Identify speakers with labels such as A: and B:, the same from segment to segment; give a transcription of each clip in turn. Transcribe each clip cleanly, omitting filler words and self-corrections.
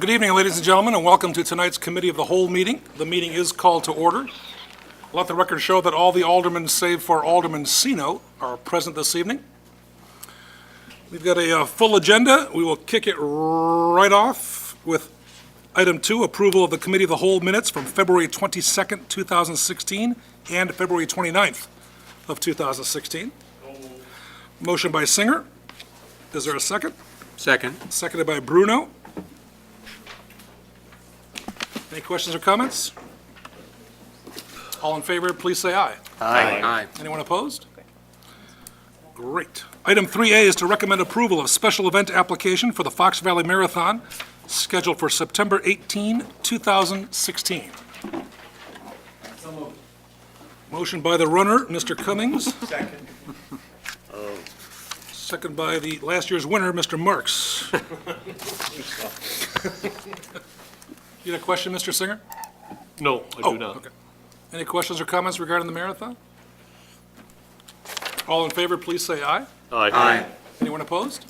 A: Good evening, ladies and gentlemen, and welcome to tonight's Committee of the Whole meeting. The meeting is called to order. Let the record show that all the aldermen, save for Alderman Sino, are present this evening. We've got a full agenda. We will kick it right off with item 2, approval of the Committee of the Whole minutes from February 22nd, 2016, and February 29th of 2016. Motion by Singer. Is there a second?
B: Second.
A: Seconded by Bruno. Any questions or comments? All in favor, please say aye.
B: Aye.
A: Anyone opposed? Great. Item 3A is to recommend approval of special event application for the Fox Valley Marathon scheduled for September 18, 2016. Motion by the runner, Mr. Cummings.
C: Second.
A: Second by the last year's winner, Mr. Marks. You had a question, Mr. Singer?
C: No, I do not.
A: Okay. Any questions or comments regarding the marathon? All in favor, please say aye.
B: Aye.
A: Anyone opposed?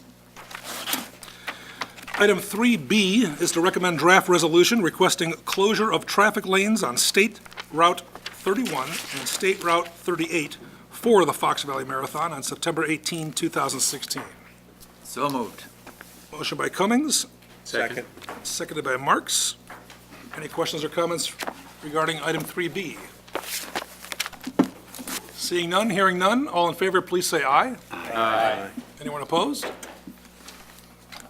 A: Item 3B is to recommend draft resolution requesting closure of traffic lanes on State Route 31 and State Route 38 for the Fox Valley Marathon on September 18, 2016.
B: So moved.
A: Motion by Cummings,
C: Second.
A: seconded by Marks. Any questions or comments regarding item 3B? Seeing none, hearing none, all in favor, please say aye.
C: Aye.
A: Anyone opposed?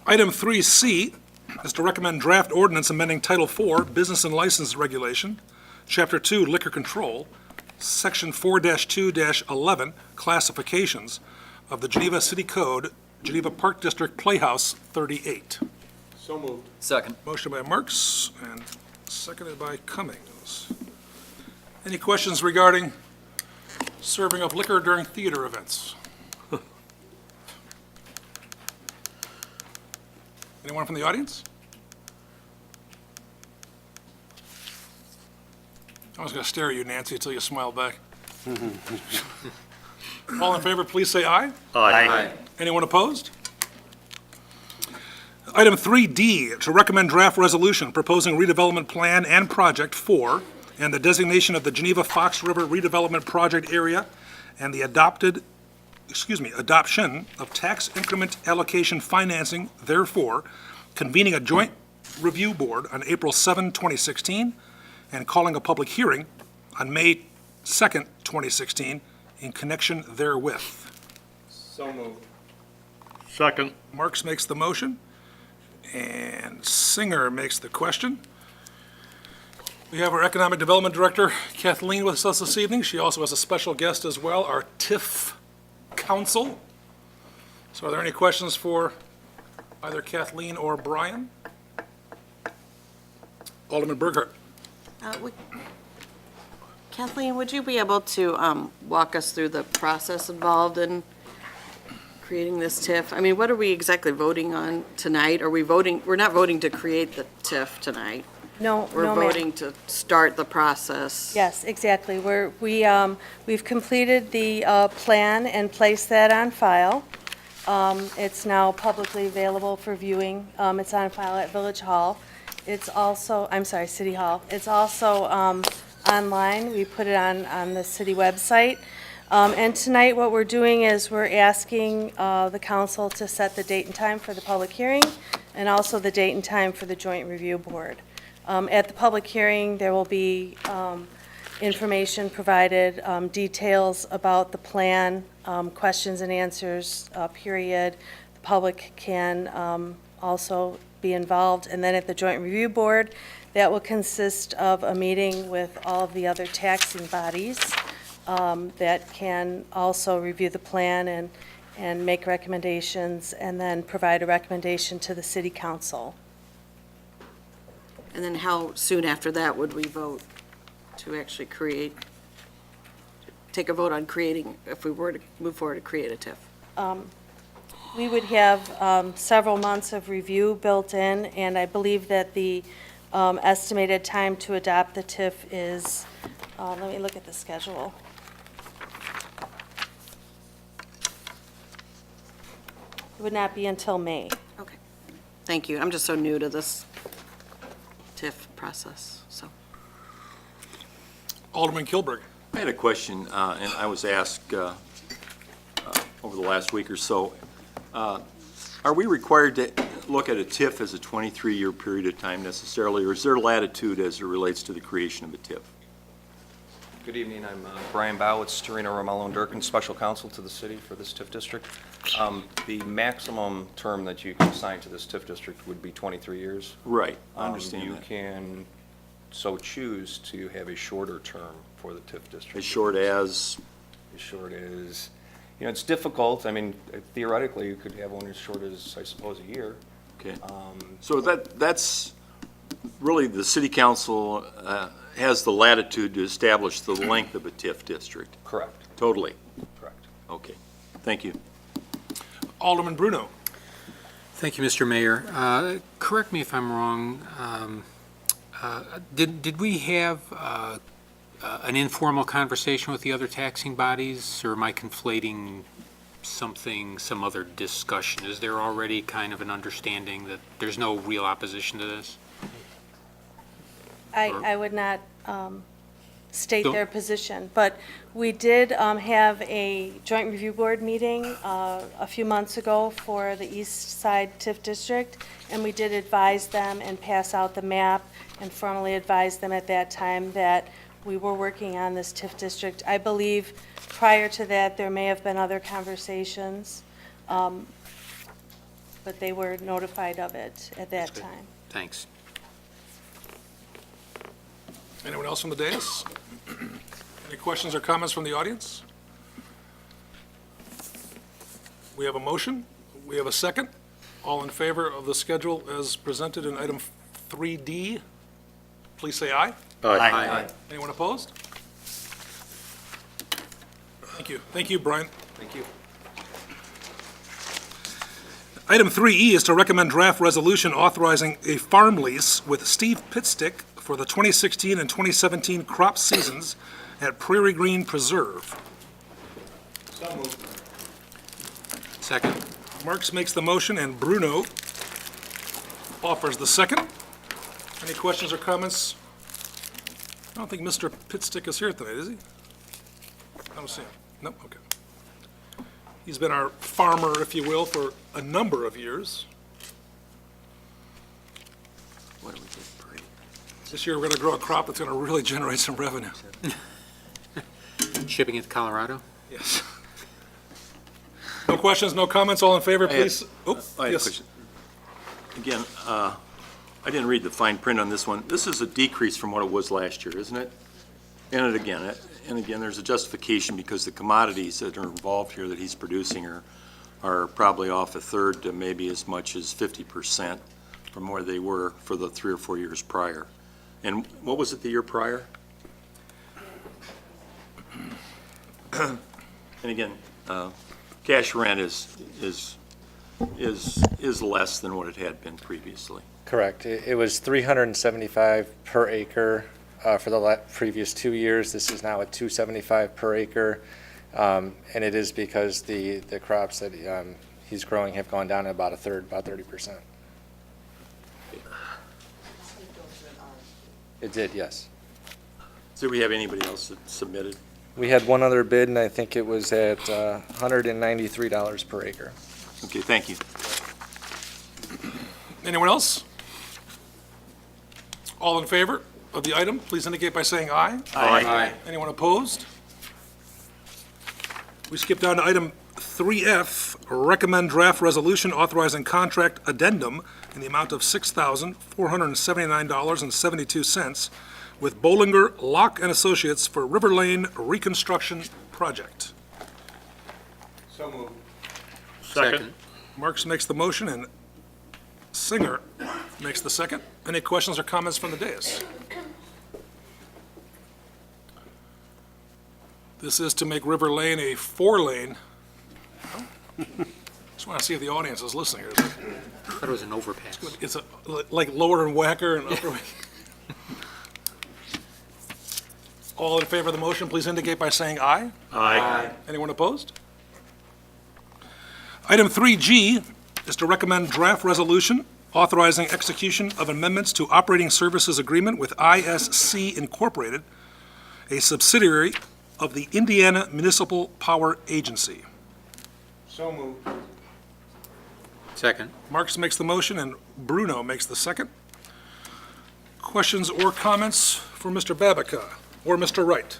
A: Item 3C is to recommend draft ordinance amending Title IV, Business and License Regulation, Chapter 2, Liquor Control, Section 4-2-11, Classifications of the Geneva City Code, Geneva Park District Playhouse 38.
C: So moved.
B: Second.
A: Motion by Marks and seconded by Cummings. Any questions regarding serving of liquor during theater events? Anyone from the audience? I was going to stare at you, Nancy, until you smile back. All in favor, please say aye.
B: Aye.
A: Anyone opposed? Item 3D, to recommend draft resolution proposing redevelopment plan and project for and the designation of the Geneva Fox River redevelopment project area and the adoption of tax increment allocation financing, therefore, convening a joint review board on April 7, 2016, and calling a public hearing on May 2nd, 2016, in connection therewith.
C: So moved.
B: Second.
A: Marks makes the motion, and Singer makes the question. We have our Economic Development Director, Kathleen, with us this evening. She also has a special guest as well, our TIF counsel. So are there any questions for either Kathleen or Brian? Alderman Burghardt.
D: Kathleen, would you be able to walk us through the process involved in creating this TIF? I mean, what are we exactly voting on tonight? Are we voting, we're not voting to create the TIF tonight.
E: No,
D: We're
E: no, ma'am.
D: voting to start the process.
E: Yes, exactly. We've completed the plan and placed that on file. It's now publicly available for viewing. It's on file at Village Hall. It's also, City Hall. It's also online. We put it on the city website. And tonight, what we're doing is we're asking the council to set the date and time for the public hearing and also the date and time for the joint review board. At the public hearing, there will be information provided, details about the plan, questions and answers, period. The public can also be involved. And then at the joint review board, that will consist of a meeting with all of the other taxing bodies that can also review the plan and make recommendations and then provide a recommendation to the city council.
D: And then how soon after that would we vote to actually take a vote on creating, if we were to move forward to create a TIF?
E: We would have several months of review built in, and I believe that the estimated time to adopt the TIF is, let me look at the schedule. It would not be until May.
D: Okay. Thank you. I'm just so new to this TIF process, so.
A: Alderman Kilberg.
F: I had a question, and I was asked over the last week or so. Are we required to look at a TIF as a 23-year period of time necessarily, or is there latitude as it relates to the creation of a TIF?
G: Good evening, I'm Brian Bowitz, Torino, Romello, and Durkin, Special Counsel to the city for this TIF district. The maximum term that you can assign to this TIF district would be 23 years.
F: Right, I understand
G: You
F: that.
G: can so choose to have a shorter term for the TIF district.
F: As short as,
G: As short as, it's difficult. I mean, theoretically, you could have one as short as, I suppose, a year.
F: okay. So that's really, the city council has the latitude to establish the length of a TIF district.
G: Correct,
F: Totally.
G: correct.
F: Okay. Thank you.
A: Alderman Bruno.
H: Thank you, Mr. Mayor. Correct me if I'm wrong. Did we have an informal conversation with the other taxing bodies, or am I conflating something, some other discussion? Is there already kind of an understanding that there's no real opposition to this?
E: I would not state
H: Don't-
E: their position, but we did have a joint review board meeting a few months ago for the East Side TIF district, and we did advise them and pass out the map and formally advise them at that time that we were working on this TIF district. I believe prior to that, there may have been other conversations, but they were notified of it at that
H: good.
E: time.
H: Thanks.
A: Anyone else from the dais? Any questions or comments from the audience? We have a motion. We have a second. All in favor of the schedule as presented in item 3D, please say aye.
B: Aye.
A: Anyone opposed? Thank you. Thank you, Brian.
G: Thank you.
A: Item 3E is to recommend draft resolution authorizing a farm lease with Steve Pitstick for the 2016 and 2017 crop seasons at Prairie Green Preserve.
C: So moved.
H: Second?
A: Marks makes the motion and Bruno offers the second. Any questions or comments? I don't think Mr. Pitstick is here tonight, is he? I don't see him. Nope, okay. He's been our farmer, if you will, for a number of years.
F: What do we get per acre?
A: This year, we're going to grow a crop that's going to really generate some revenue.
H: Shipping it to Colorado?
A: Yes. No questions, no comments, all in favor,
F: had-
A: please? Oh,
F: I had a
A: yes.
F: question. Again, I didn't read the fine print on this one. This is a decrease from what it was last year, isn't it? And again, there's a justification because the commodities that are involved here that he's producing are probably off a third to maybe as much as 50% from where they were for the 3 or 4 years prior. And what was it the year prior? And again, cash rent is less than what it had been previously.
I: Correct. It was 375 per acre for the previous 2 years. This is now at 275 per acre. And it is because the crops that he's growing have gone down about a third, about 30%. It did, yes.
F: Do we have anybody else that submitted?
I: We had one other bid, and I think it was at $193 per acre.
F: Okay, thank you.
A: Anyone else? All in favor of the item, please indicate by saying aye.
B: Aye.
A: Anyone opposed? We skip down to item 3F, recommend draft resolution authorizing contract addendum in the amount of $6,479.72 with Bollinger Lock and Associates for River Lane Reconstruction Project.
C: So moved.
B: Second.
A: Marks makes the motion and Singer makes the second. Any questions or comments from the dais? This is to make River Lane a 4-lane. Just want to see if the audience is listening here.
H: I thought it was an overpass.
A: It's like Lower and Wacker and Upper. All in favor of the motion, please indicate by saying aye.
B: Aye.
A: Anyone opposed? Item 3G is to recommend draft resolution authorizing execution of amendments to operating services agreement with ISC Incorporated, a subsidiary of the Indiana Municipal Power Agency.
C: So moved.
B: Second.
A: Marks makes the motion and Bruno makes the second. Questions or comments for Mr. Babica or Mr. Wright?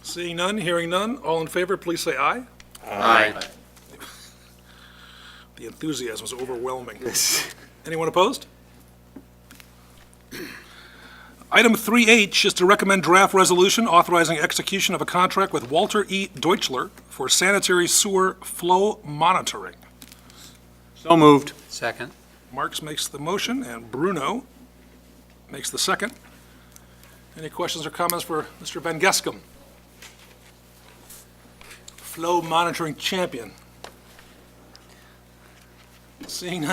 A: Seeing none, hearing none, all in favor, please say aye.
B: Aye.
A: The enthusiasm was overwhelming. Anyone opposed? Item 3H is to recommend draft resolution authorizing execution of a contract with Walter E. Deutschler for sanitary sewer flow monitoring.
B: So moved.
H: Second.
A: Marks makes the motion and Bruno makes the second. Any questions or comments for Mr. Van Gescam? Flow monitoring champion. Seeing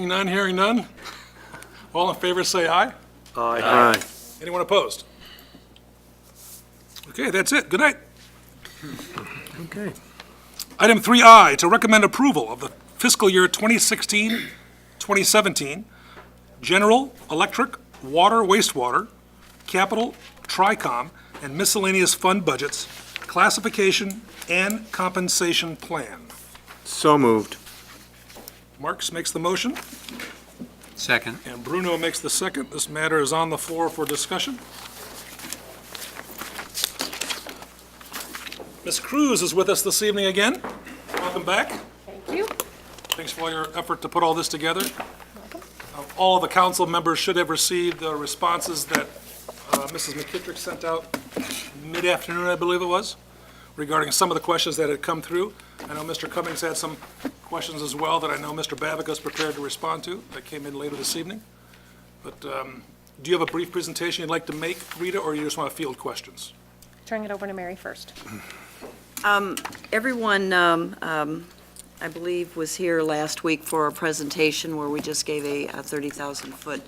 A: none, hearing none. All in favor, say aye.
B: Aye.
A: Anyone opposed? Okay, that's it. Good night.
B: Okay.
A: Item 3I, to recommend approval of the fiscal year 2016-2017 general, electric, water, wastewater, capital, TRICOM, and miscellaneous fund budgets, classification, and compensation plan.
B: So moved.
A: Marks makes the motion,
H: Second.
A: and Bruno makes the second. This matter is on the floor for discussion. Ms. Cruz is with us this evening again. Welcome back.
J: Thank you.
A: Thanks for all your effort to put all this together. All of the council members should have received the responses that Mrs. McKittrick sent out mid-afternoon, I believe it was, regarding some of the questions that had come through. I know Mr. Cummings had some questions as well that I know Mr. Babica is prepared to respond to that came in later this evening. But do you have a brief presentation you'd like to make, Rita, or you just want to field questions?
J: Turning it over to Mary first.
D: Everyone, I believe, was here last week for a presentation where we just gave a 30,000-foot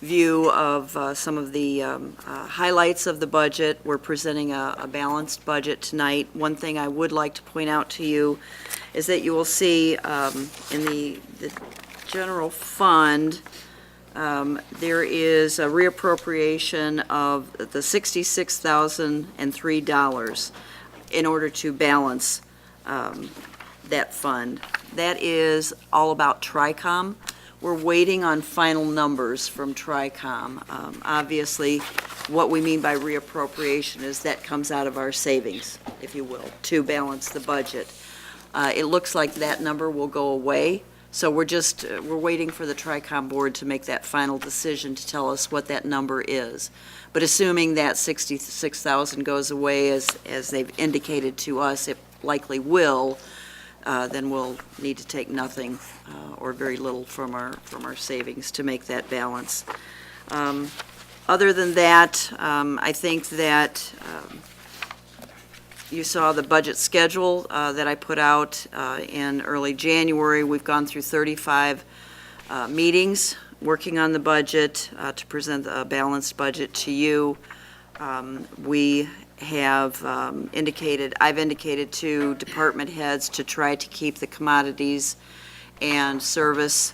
D: view of some of the highlights of the budget. We're presenting a balanced budget tonight. One thing I would like to point out to you is that you will see in the general fund, there is a reappropriation of the $66,003 in order to balance that fund. That is all about TRICOM. We're waiting on final numbers from TRICOM. Obviously, what we mean by reappropriation is that comes out of our savings, if you will, to balance the budget. It looks like that number will go away, so we're waiting for the TRICOM board to make that final decision to tell us what that number is. But assuming that 66,000 goes away, as they've indicated to us, it likely will, then we'll need to take nothing or very little from our savings to make that balance. Other than that, I think that you saw the budget schedule that I put out in early January. We've gone through 35 meetings working on the budget to present a balanced budget to you. We have I've indicated to department heads to try to keep the commodities and service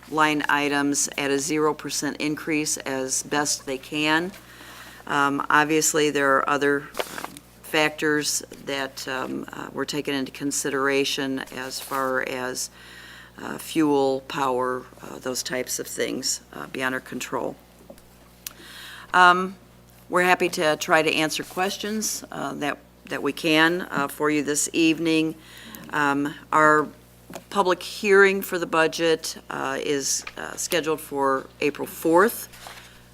D: line items at a 0% increase as best they can. Obviously, there are other factors that were taken into consideration as far as fuel, power, those types of things beyond our control. We're happy to try to answer questions that we can for you this evening. Our public hearing for the budget is scheduled for April 4th,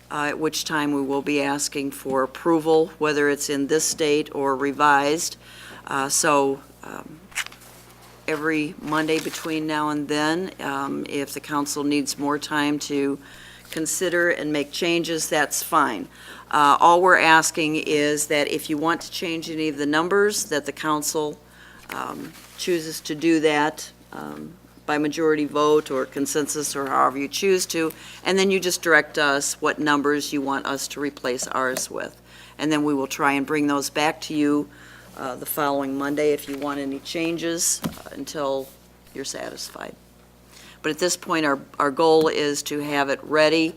D: at which time we will be asking for approval, whether it's in this state or revised. So every Monday between now and then, if the council needs more time to consider and make changes, that's fine. All we're asking is that if you want to change any of the numbers, that the council chooses to do that by majority vote or consensus or however you choose to, and then you just direct us what numbers you want us to replace ours with. And then we will try and bring those back to you the following Monday if you want any changes until you're satisfied. But at this point, our goal is to have it ready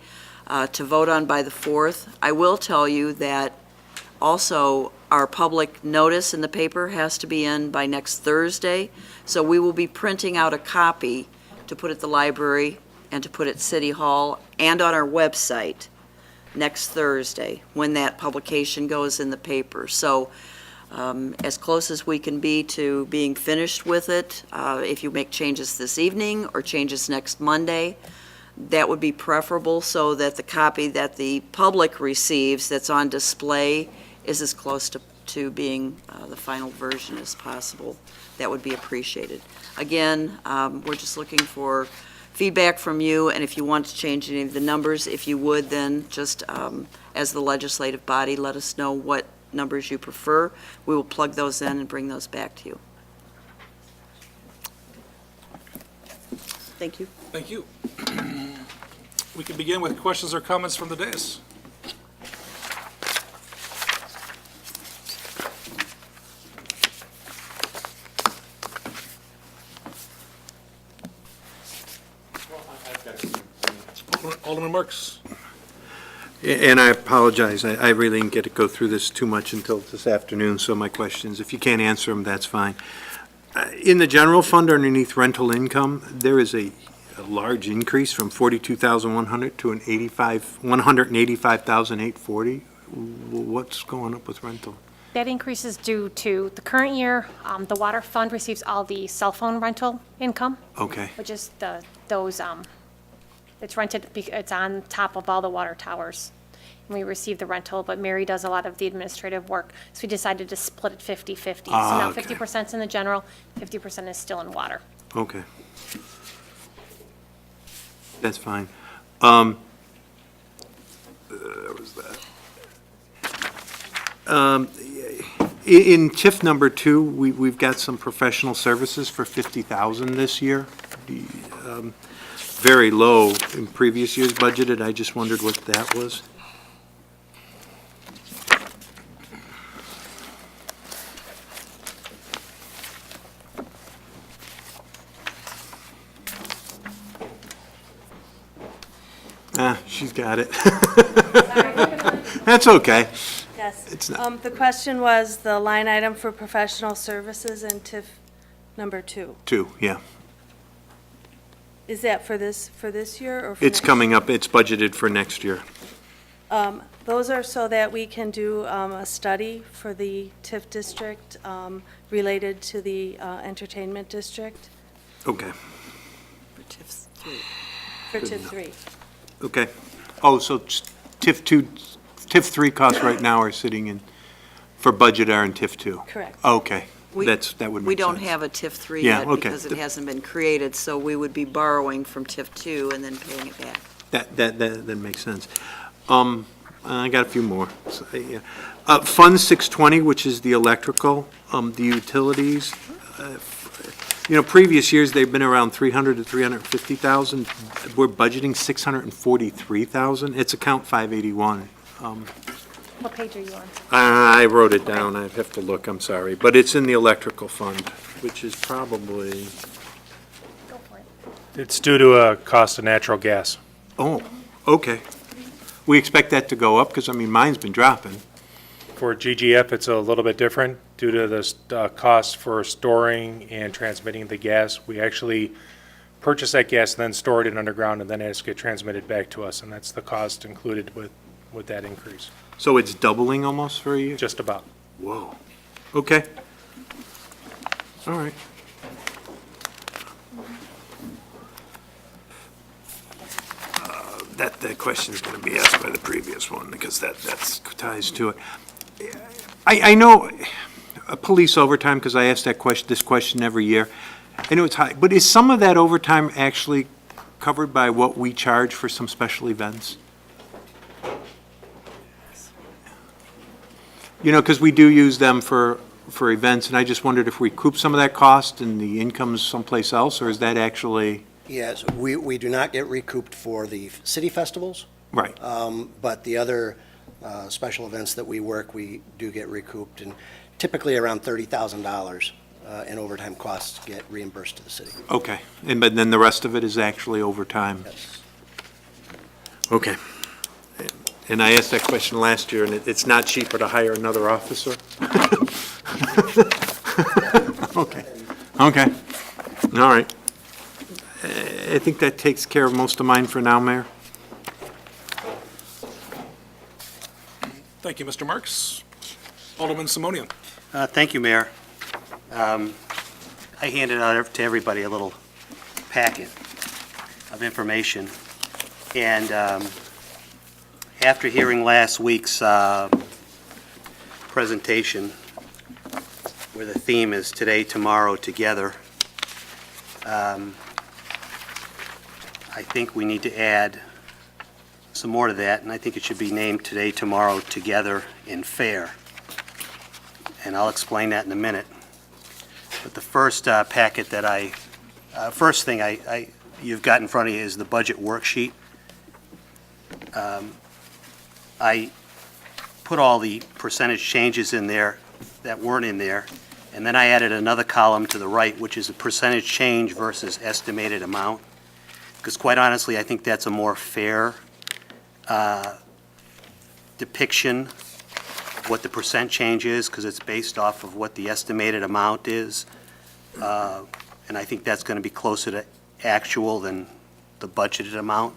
D: to vote on by the 4th. I will tell you that also our public notice in the paper has to be in by next Thursday, so we will be printing out a copy to put at the library and to put at City Hall and on our website next Thursday when that publication goes in the paper. So as close as we can be to being finished with it, if you make changes this evening or changes next Monday, that would be preferable so that the copy that the public receives that's on display is as close to being the final version as possible. That would be appreciated. Again, we're just looking for feedback from you, and if you want to change any of the numbers, if you would, then just as the legislative body, let us know what numbers you prefer. We will plug those in and bring those back to you. Thank you.
A: Thank you. We can begin with questions or comments from the dais. Alderman Marks.
B: And I apologize, I really didn't get to go through this too much until this afternoon, so my questions, if you can't answer them, that's fine. In the general fund underneath rental income, there is a large increase from 42,100 to an 185,840. What's going up with rental?
J: That increase is due to the current year, the water fund receives all the cell phone rental income,
B: Okay,
J: which is it's rented, it's on top of all the water towers. And we receive the rental, but Mary does a lot of the administrative work. So we decided to split it 50/50. So now
B: okay.
J: 50% 's in the general, 50% is still in water.
B: okay. That's fine. There was that. In TIF number 2, we've got some professional services for 50,000 this year. Very low in previous years budgeted. I just wondered what that was. She's got it. That's okay.
E: Yes.
B: It's not-
E: The question was the line item for professional services in TIF number 2.
B: 2, yeah.
E: Is that for this year or for
B: It's
E: next?
B: coming up, it's budgeted for next year.
E: Those are so that we can do a study for the TIF district related to the entertainment district
B: Okay,
D: For TIF 3.
E: for TIF 3.
B: okay. Oh, so TIF 2, TIF 3 costs right now are sitting in, for budget are in TIF 2?
E: Correct.
B: Okay,
D: We-
B: that would make sense.
D: We don't have a TIF 3
B: Yeah,
D: yet
B: okay.
D: because it hasn't been created, so we would be borrowing from TIF 2 and then paying it back.
B: That makes sense. I got a few more. So, yeah. Fund 620, which is the electrical, the utilities. Previous years, they've been around 300 to 350,000. We're budgeting 643,000. It's account 581.
J: What page are you on?
B: I wrote it down. I have to look, I'm sorry. But it's in the electrical fund, which is probably,
J: Go for it.
C: It's due to a cost of natural gas.
B: oh, okay. We expect that to go up, because, mine's been dropping.
C: For GGF, it's a little bit different due to the cost for storing and transmitting the gas. We actually purchase that gas, then store it underground, and then it has to get transmitted back to us, and that's the cost included with that increase,
B: So it's doubling almost for a year?
C: just about.
B: Whoa. Okay. All right. That question's going to be asked by the previous one, because that ties to it. I know police overtime, because I ask this question every year. I know it's high, but is some of that overtime actually covered by what we charge for some special events? Because we do use them for events, and I just wondered if we recoup some of that cost and the income's someplace else, or is that actually,
K: Yes, we do not get recouped for the city festivals,
B: right?
K: but the other special events that we work, we do get recouped. And typically around $30,000 in overtime costs get reimbursed to the city.
B: Okay, but then the rest of it is actually overtime?
K: Yes.
B: Okay. And I asked that question last year, and it's not cheaper to hire another officer? Okay, okay, all right. I think that takes care of most of mine for now, Mayor.
A: Thank you, Mr. Marks. Alderman Simonian.
L: Thank you, Mayor. I handed out to everybody a little packet of information, and after hearing last week's presentation, where the theme is Today, Tomorrow, Together, I think we need to add some more to that, and I think it should be named Today, Tomorrow, Together, and Fair. And I'll explain that in a minute. But the first packet that first thing you've got in front of you is the budget worksheet. I put all the percentage changes in there that weren't in there, and then I added another column to the right, which is a percentage change versus estimated amount. Because quite honestly, I think that's a more fair depiction of what the percent change is, because it's based off of what the estimated amount is. And I think that's going to be closer to actual than the budgeted amount.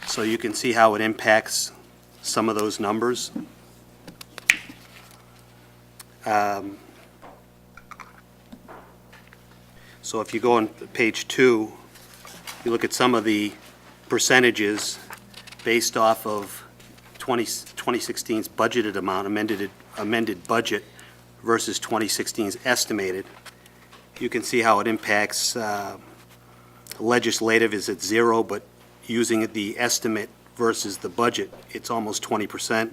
L: So you can see how it impacts some of those numbers. So if you go on page 2, you look at some of the percentages based off of 2016's budgeted amount, amended budget versus 2016's estimated. You can see how it impacts legislative is at 0, but using the estimate versus the budget, it's almost 20%.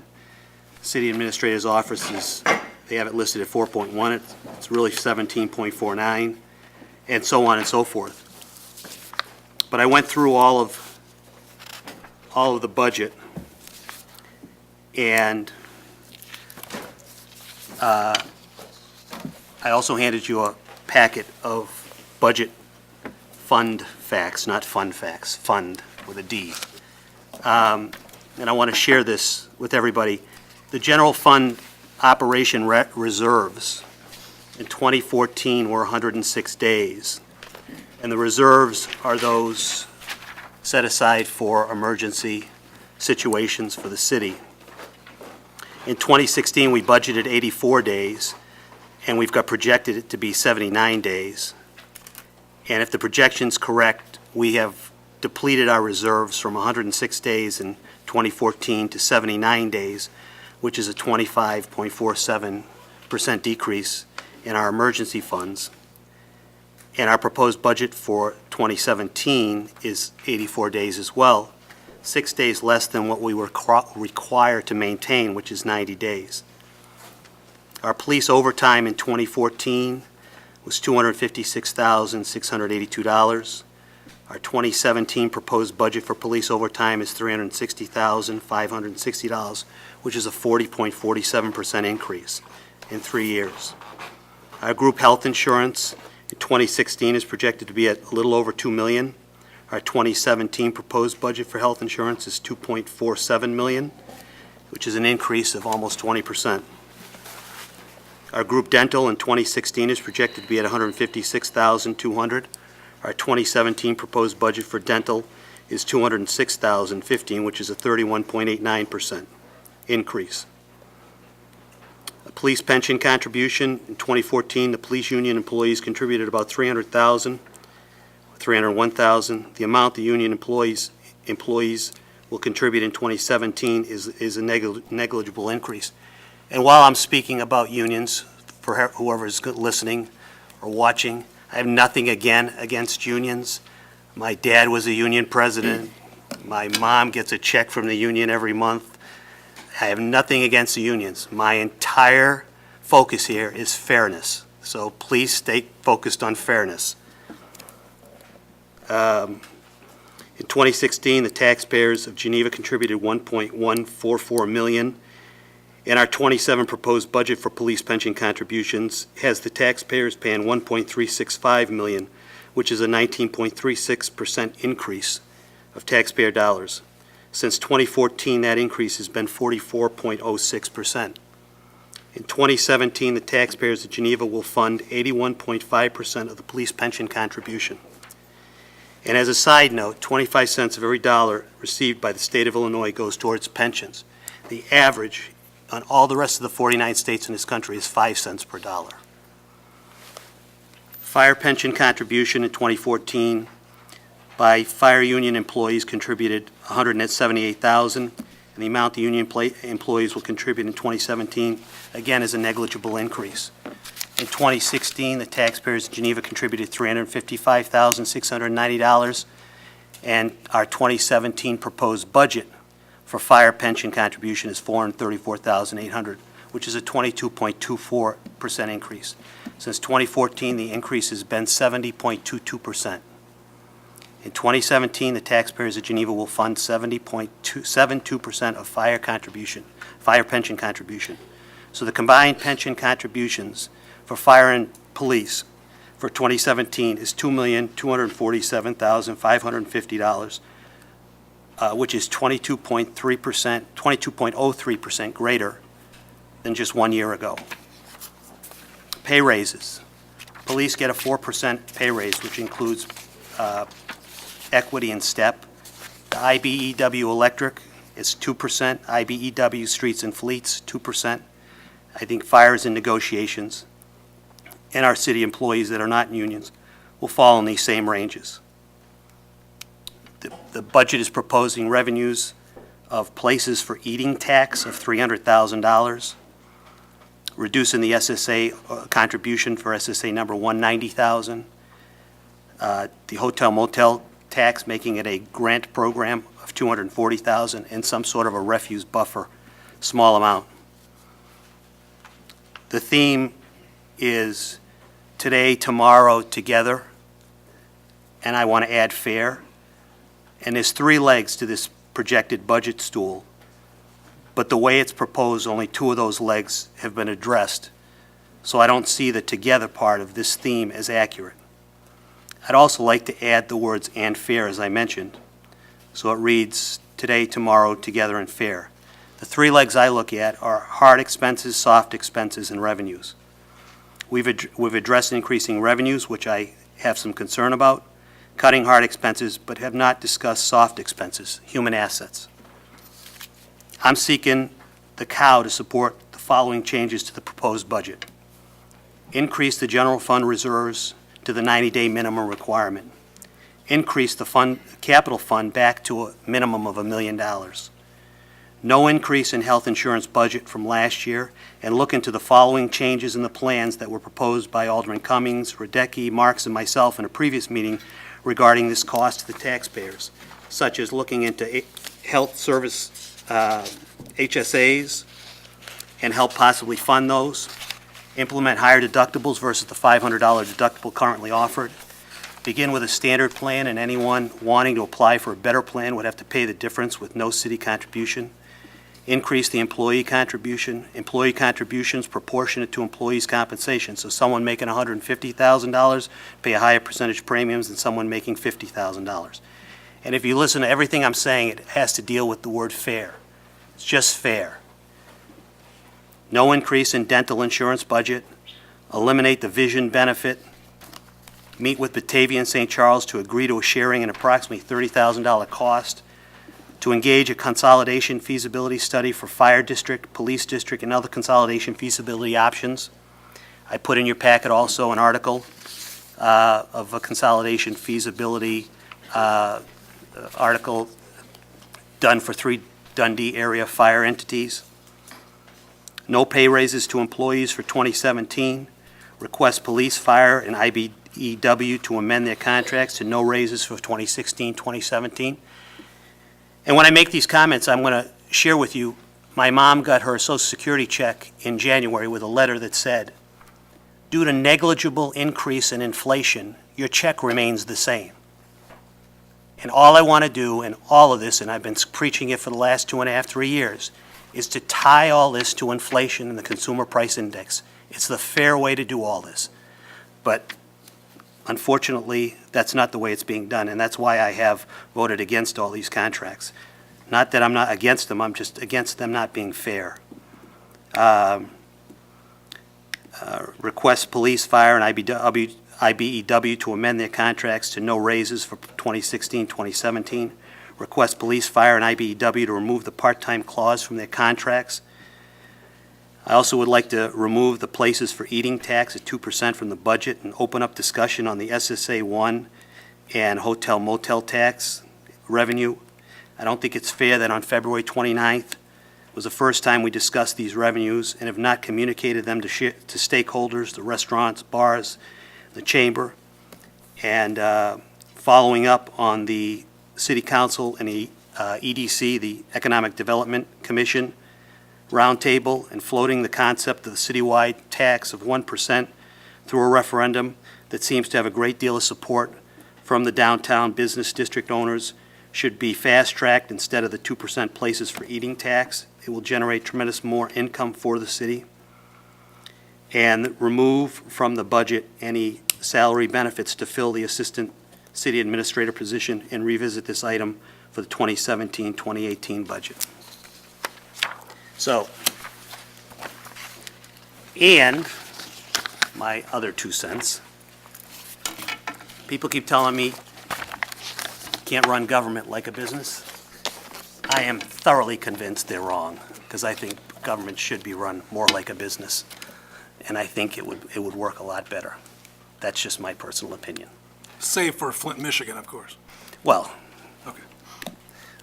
L: City Administrator's Office is, they have it listed at 4.1, it's really 17.49, and so on and so forth. But I went through all of the budget, and I also handed you a packet of budget fund facts, not fun facts, fund with a D. And I want to share this with everybody. The general fund operation reserves in 2014 were 106 days. And the reserves are those set aside for emergency situations for the city. In 2016, we budgeted 84 days, and we've got projected it to be 79 days. And if the projection's correct, we have depleted our reserves from 106 days in 2014 to 79 days, which is a 25.47% decrease in our emergency funds. And our proposed budget for 2017 is 84 days as well, 6 days less than what we were required to maintain, which is 90 days. Our police overtime in 2014 was $256,682. Our 2017 proposed budget for police overtime is $360,560, which is a 40.47% increase in 3 years. Our group health insurance in 2016 is projected to be at a little over $2 million. Our 2017 proposed budget for health insurance is $2.47 million, which is an increase of almost 20%. Our group dental in 2016 is projected to be at $156,200. Our 2017 proposed budget for dental is $206,015, which is a 31.89% increase. A police pension contribution in 2014, the police union employees contributed about $301,000. The amount the union employees will contribute in 2017 is a negligible increase. And while I'm speaking about unions, for whoever's listening or watching, I have nothing against unions. My dad was a union president. My mom gets a check from the union every month. I have nothing against the unions. My entire focus here is fairness. So please stay focused on fairness. In 2016, the taxpayers of Geneva contributed $1.144 million. And our 27 proposed budget for police pension contributions has the taxpayers paying $1.365 million, which is a 19.36% increase of taxpayer dollars. Since 2014, that increase has been 44.06%. In 2017, the taxpayers of Geneva will fund 81.5% of the police pension contribution. And as a side note, 25 cents of every dollar received by the state of Illinois goes towards pensions. The average on all the rest of the 49 states in this country is 5 cents per dollar. Fire pension contribution in 2014 by fire union employees contributed $178,000, and the amount the union employees will contribute in 2017, again, is a negligible increase. In 2016, the taxpayers in Geneva contributed $355,690, and our 2017 proposed budget for fire pension contribution is $434,800, which is a 22.24% increase. Since 2014, the increase has been 70.22%. In 2017, the taxpayers of Geneva will fund 70.72% of fire pension contribution. So the combined pension contributions for fire and police for 2017 is $2,247,550, which is 22.03% greater than just 1 year ago. Pay raises. Police get a 4% pay raise, which includes equity and step. The IBEW electric is 2%. IBEW streets and fleets, 2%. I think fire is in negotiations. And our city employees that are not in unions will fall in these same ranges. The budget is proposing revenues of places for eating tax of $300,000, reducing the SSA contribution for SSA number 190,000, the hotel motel tax, making it a grant program of $240,000, and some sort of a refuse buffer, small amount. The theme is today, tomorrow, together, and I want to add fair. And there's 3 legs to this projected budget stool, but the way it's proposed, only 2 of those legs have been addressed, so I don't see the together part of this theme as accurate. I'd also like to add the words "and fair," as I mentioned, so it reads today, tomorrow, together, and fair. The 3 legs I look at are hard expenses, soft expenses, and revenues. We've addressed increasing revenues, which I have some concern about, cutting hard expenses, but have not discussed soft expenses, human assets. I'm seeking the cow to support the following changes to the proposed budget. Increase the general fund reserves to the 90-day minimum requirement. Increase the capital fund back to a minimum of $1 million. No increase in health insurance budget from last year, and look into the following changes in the plans that were proposed by Alderman Cummings, Radecki, Marks, and myself in a previous meeting regarding this cost to the taxpayers, such as looking into health service HSAs and help possibly fund those, implement higher deductibles versus the $500 deductible currently offered, begin with a standard plan, and anyone wanting to apply for a better plan would have to pay the difference with no city contribution, increase the employee contributions proportionate to employees' compensation. So someone making $150,000 pay a higher percentage premiums than someone making $50,000. And if you listen to everything I'm saying, it has to deal with the word fair. It's just fair. No increase in dental insurance budget. Eliminate the vision benefit. Meet with Batavia and St. Charles to agree to a sharing an approximately $30,000 cost. To engage a consolidation feasibility study for fire district, police district, and other consolidation feasibility options. I put in your packet also an article of a consolidation feasibility article done for 3 Dundee area fire entities. No pay raises to employees for 2017. Request police, fire, and IBEW to amend their contracts to no raises for 2016, 2017. And when I make these comments, I'm going to share with you, my mom got her Social Security check in January with a letter that said, due to negligible increase in inflation, your check remains the same. And all I want to do in all of this, and I've been preaching it for the last 2.5, 3 years, is to tie all this to inflation and the consumer price index. It's the fair way to do all this. But unfortunately, that's not the way it's being done, and that's why I have voted against all these contracts. Not that I'm not against them, I'm just against them not being fair. Request police, fire, and IBEW to amend their contracts to no raises for 2016, 2017. Request police, fire, and IBEW to remove the part-time clause from their contracts. I also would like to remove the places for eating tax at 2% from the budget and open up discussion on the SSA 1 and hotel motel tax revenue. I don't think it's fair that on February 29th was the first time we discussed these revenues and have not communicated them to stakeholders, the restaurants, bars, the chamber, and following up on the City Council and the EDC, the Economic Development Commission, roundtable, and floating the concept of the citywide tax of 1% through a referendum that seems to have a great deal of support from the downtown business district owners should be fast-tracked instead of the 2% places for eating tax. It will generate tremendous more income for the city. And remove from the budget any salary benefits to fill the assistant city administrator position and revisit this item for the 2017-2018 budget. So, and my other 2 cents, people keep telling me you can't run government like a business. I am thoroughly convinced they're wrong, because I think government should be run more like a business, and I think it would work a lot better. That's just my personal opinion.
A: Save for Flint, Michigan, of course.
L: Well,
A: Okay,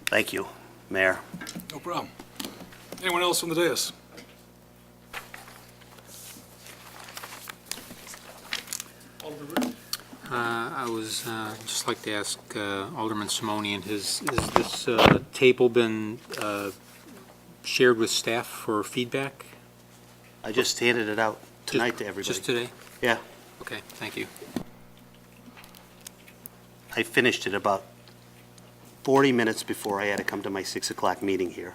L: thank you, Mayor.
A: no problem. Anyone else from the dais? Alderman Root?
H: I was, just like to ask Alderman Simonian, has this table been shared with staff for feedback?
L: I just handed it out tonight to everybody.
H: Just today?
L: Yeah,
H: Okay, thank you.
L: I finished it about 40 minutes before I had to come to my 6 o'clock meeting here.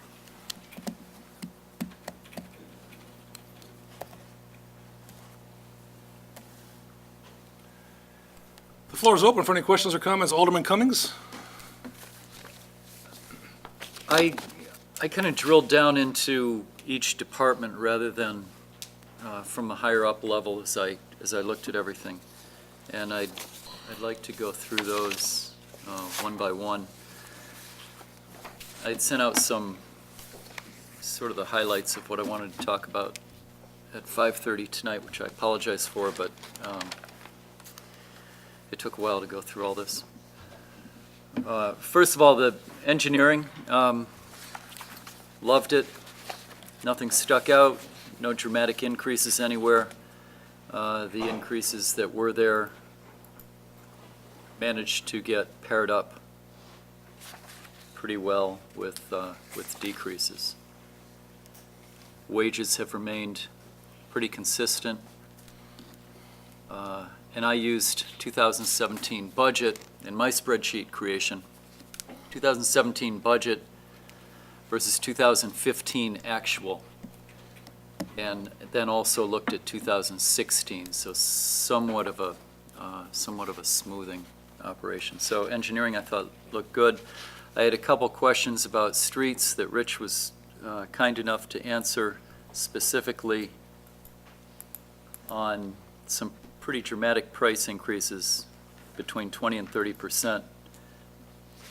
A: The floor is open for any questions or comments. Alderman Cummings?
M: I kind of drilled down into each department rather than from a higher up level as I looked at everything. And I'd like to go through those one by one. I'd sent out some sort of the highlights of what I wanted to talk about at 5:30 tonight, which I apologize for, but it took a while to go through all this. First of all, the engineering, loved it. Nothing stuck out, no dramatic increases anywhere. The increases that were there managed to get paired up pretty well with decreases. Wages have remained pretty consistent. And I used 2017 budget in my spreadsheet creation. 2017 budget versus 2015 actual. And then also looked at 2016, so somewhat of a smoothing operation. So engineering, I thought, looked good. I had a couple questions about streets that Rich was kind enough to answer specifically on some pretty dramatic price increases between 20 and 30%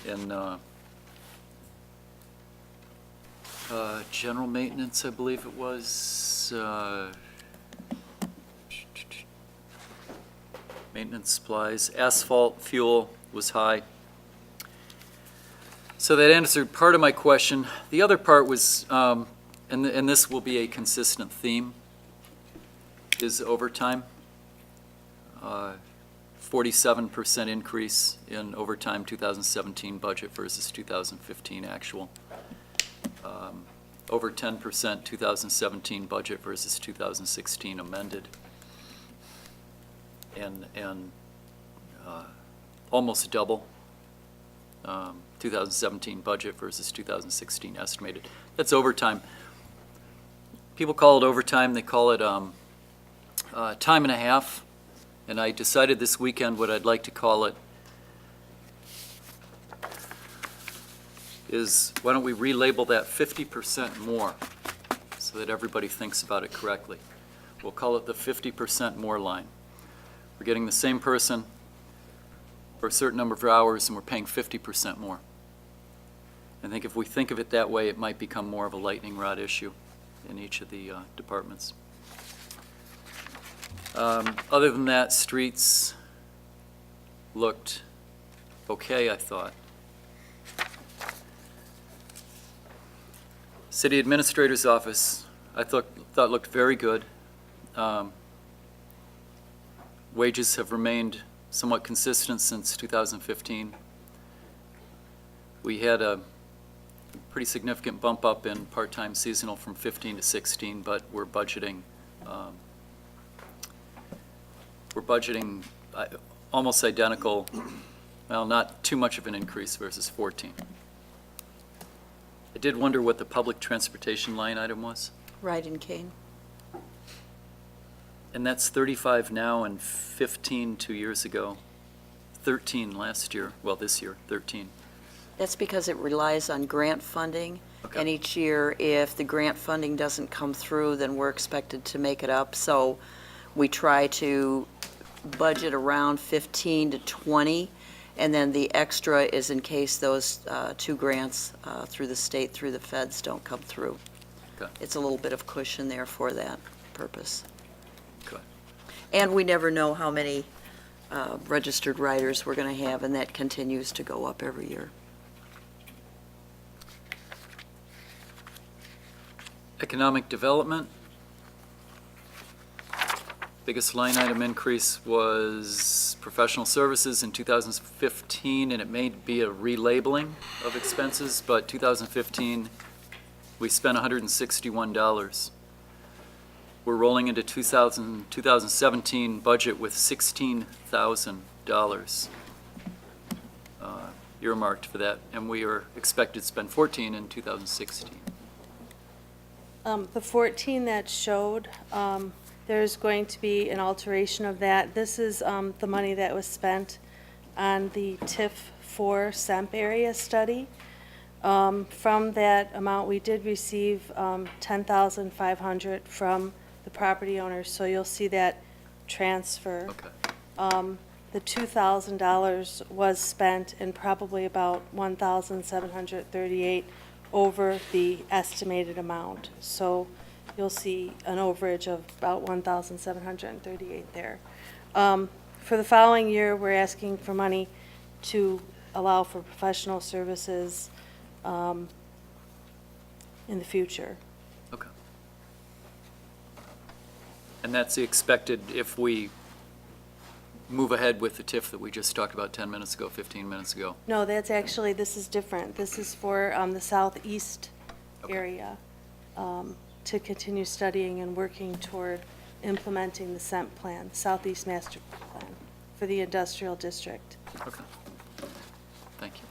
M: in general maintenance, I believe it was. Maintenance supplies, asphalt, fuel was high. So that answered part of my question. The other part was, and this will be a consistent theme, is overtime. 47% increase in overtime 2017 budget versus 2015 actual. Over 10% 2017 budget versus 2016 amended. And almost double 2017 budget versus 2016 estimated. That's overtime. people call it overtime, they call it time and a half, and I decided this weekend what I'd like to call it is, why don't we relabel that 50% more, so that everybody thinks about it correctly. We'll call it the 50% more line. We're getting the same person for a certain number of hours, and we're paying 50% more. I think if we think of it that way, it might become more of a lightning rod issue in each of the departments. Other than that, streets looked okay, I thought. City Administrator's Office, I thought looked very good. Wages have remained somewhat consistent since 2015. We had a pretty significant bump up in part-time seasonal from 15 to 16, but we're budgeting almost identical, well, not too much of an increase versus 14. I did wonder what the public transportation line item was,
D: Ride and cane.
M: and that's 35 now and 15 2 years ago, 13 last year, well, this year, 13.
D: That's because it relies on grant funding,
M: Okay.
D: and each year, if the grant funding doesn't come through, then we're expected to make it up. So we try to budget around 15 to 20, and then the extra is in case those two grants through the state, through the feds don't come through.
M: Okay.
D: It's a little bit of cushion there for that purpose.
M: Okay.
D: And we never know how many registered riders we're going to have, and that continues to go up every year.
M: Economic development. Biggest line item increase was professional services in 2015, and it may be a relabeling of expenses, but 2015, we spent $161. We're rolling into 2017 budget with $16,000 earmarked for that, and we are expected to spend 14 in 2016.
E: The 14 that showed, there's going to be an alteration of that. This is the money that was spent on the TIF 4 SEMP area study. From that amount, we did receive $10,500 from the property owners, so you'll see that transfer.
M: Okay.
E: The $2,000 was spent, and probably about $1,738 over the estimated amount. So you'll see an overage of about $1,738 there. For the following year, we're asking for money to allow for professional services in the future.
M: Okay. And that's the expected if we move ahead with the TIF that we just talked about 10 minutes ago, 15 minutes ago.
E: No, that's actually, this is different. This is for the southeast area, to continue studying and working toward implementing the SEMP plan, Southeast Master Plan, for the industrial district.
M: Okay. Thank you.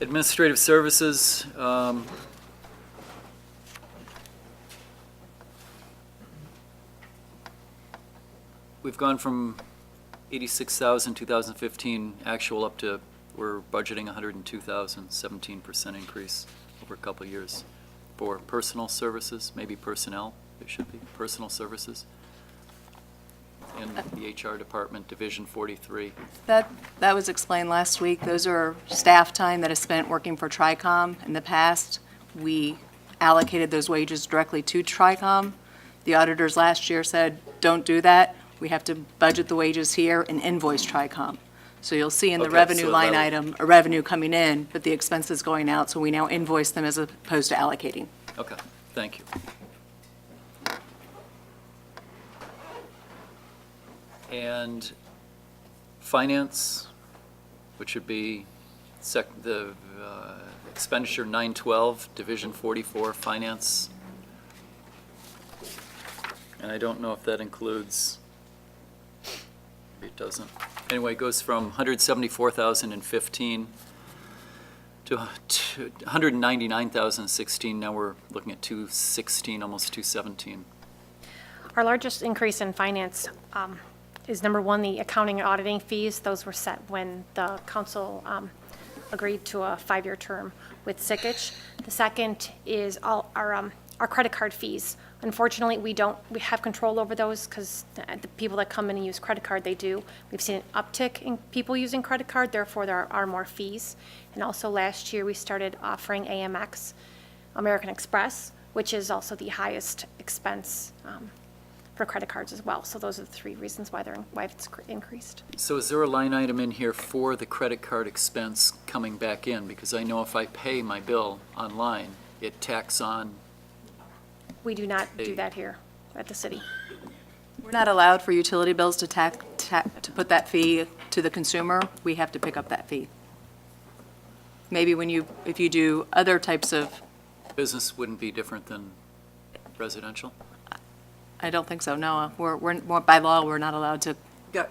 M: Administrative services, we've gone from 86,000 2015 actual up to, we're budgeting 102,000, 17% increase over a couple of years. For personal services, maybe personnel, it should be, personal services. In the HR department, Division 43.
N: That was explained last week. Those are staff time that is spent working for TRICOM. In the past, we allocated those wages directly to TRICOM. The auditors last year said, don't do that. We have to budget the wages here and invoice TRICOM. So you'll see in the
M: Okay,
N: revenue
M: so
N: line
M: that-
N: item, a revenue coming in, but the expenses going out, so we now invoice them as opposed to allocating.
M: Okay, thank you. And finance, which would be the expenditure 912, Division 44, finance. And I don't know if that includes, maybe it doesn't. Anyway, it goes from 174,015 to 199,016. Now we're looking at 216, almost 217.
J: Our largest increase in finance is number one, the accounting and auditing fees. Those were set when the council agreed to a 5-year term with Sikich. The second is all our credit card fees. Unfortunately, we have control over those because the people that come in and use credit card, they do. We've seen an uptick in people using credit card, therefore there are more fees. And also last year, we started offering AMX, American Express, which is also the highest expense for credit cards as well. So those are the 3 reasons why it's increased.
M: So is there a line item in here for the credit card expense coming back in? Because I know if I pay my bill online, it tacks on.
J: We do not do that here at the city.
N: We're not allowed for utility bills to put that fee to the consumer. We have to pick up that fee. Maybe if you do other types of,
M: Business wouldn't be different than residential?
N: I don't think so, no. By law, we're not allowed to.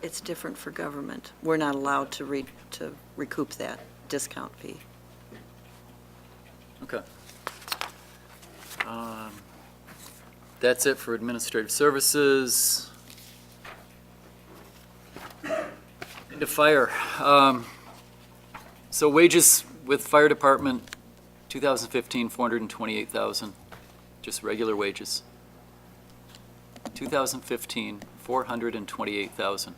D: It's different for government. We're not allowed to recoup that discount fee.
M: Okay. That's it for administrative services. Into fire. So wages with fire department, 2015, 428,000, just regular wages. 2015, 428,000.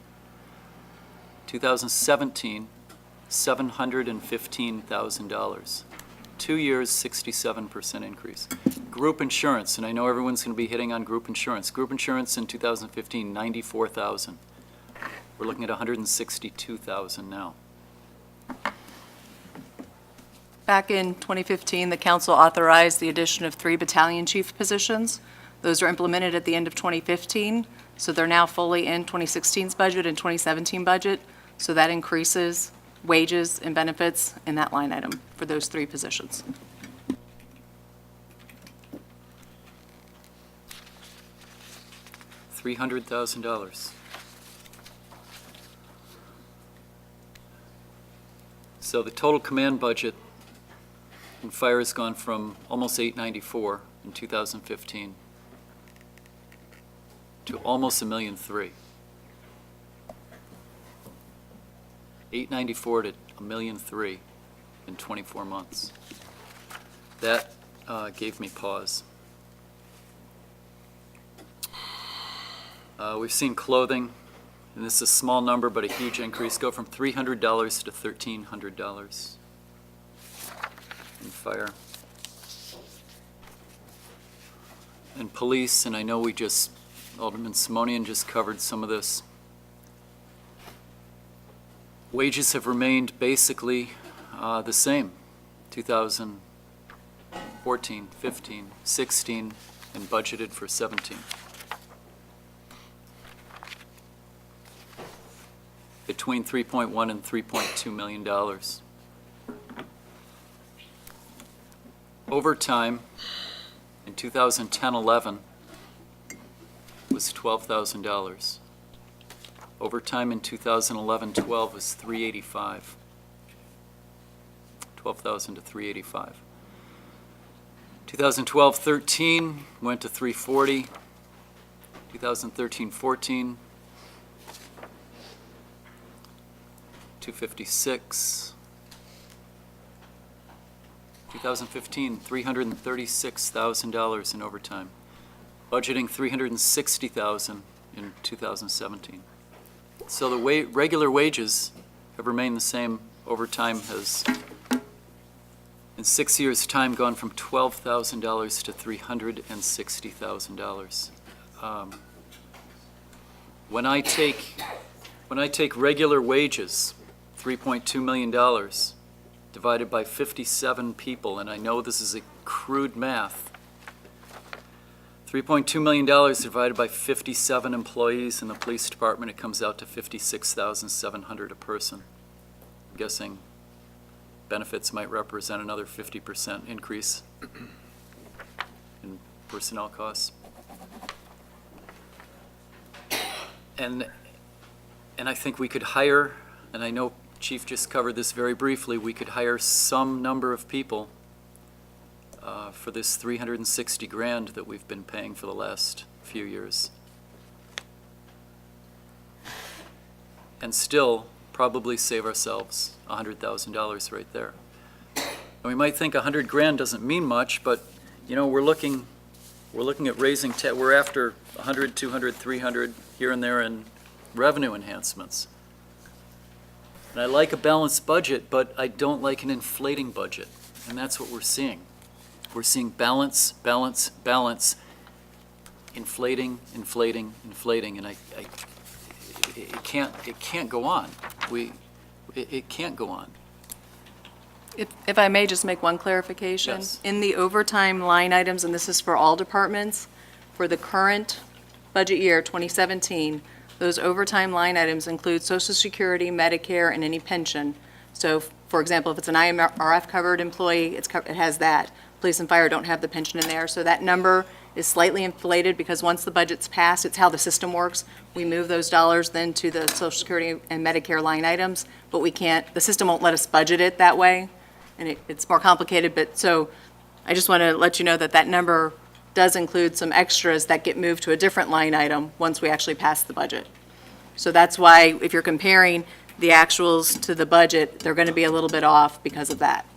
M: 2017, $715,000. 2 years, 67% increase. Group insurance, and I know everyone's going to be hitting on group insurance. Group insurance in 2015, 94,000. We're looking at 162,000 now.
N: Back in 2015, the council authorized the addition of 3 battalion chief positions. Those were implemented at the end of 2015, so they're now fully in 2016's budget and 2017 budget. So that increases wages and benefits in that line item for those 3 positions.
M: $300,000. So the total command budget in fire has gone from almost 894 in 2015 to almost $1.3 million. 894 to $1.3 million in 24 months. That gave me pause. We've seen clothing, and this is a small number, but a huge increase, go from $300 to $1,300 in fire. And police, and I know Alderman Simonian just covered some of this. Wages have remained basically the same, 2014, 15, 16, and budgeted for 17. Between $3.1 and $3.2 million. Overtime in 2010-11 was $12,000. Overtime in 2011-12 was $385. 12,000 to $385. 2012-13 went to $340. 2013-14, $256. 2015, $336,000 in overtime. Budgeting $360,000 in 2017. So the regular wages have remained the same. Overtime has, in 6 years' time, gone from $12,000 to $360,000. When I take regular wages, $3.2 million, divided by 57 people, and I know this is a crude math, $3.2 million divided by 57 employees in the police department, it comes out to $56,700 a person. I'm guessing benefits might represent another 50% increase in personnel costs. And I think we could hire, and I know Chief just covered this very briefly. We could hire some number of people for this 360 grand that we've been paying for the last few years. And still probably save ourselves $100,000 right there. And we might think 100 grand doesn't mean much, but, you know, we're looking at raising, we're after 100, 200, 300 here and there in revenue enhancements. And I like a balanced budget, but I don't like an inflating budget. And that's what we're seeing. We're seeing balance, balance, balance, inflating, inflating, inflating, and it can't go on. It can't go on.
N: If I may just make one clarification.
M: Yes.
N: In the overtime line items, and this is for all departments, for the current budget year, 2017, those overtime line items include Social Security, Medicare, and any pension. So, for example, if it's an IMRF-covered employee, it has that. Police and fire don't have the pension in there, so that number is slightly inflated because once the budget's passed, it's how the system works. We move those dollars then to the Social Security and Medicare line items, but we can't, the system won't let us budget it that way, and it's more complicated, but so I just want to let you know that that number does include some extras that get moved to a different line item once we actually pass the budget. So that's why, if you're comparing the actuals to the budget, they're going to be a little bit off because of that.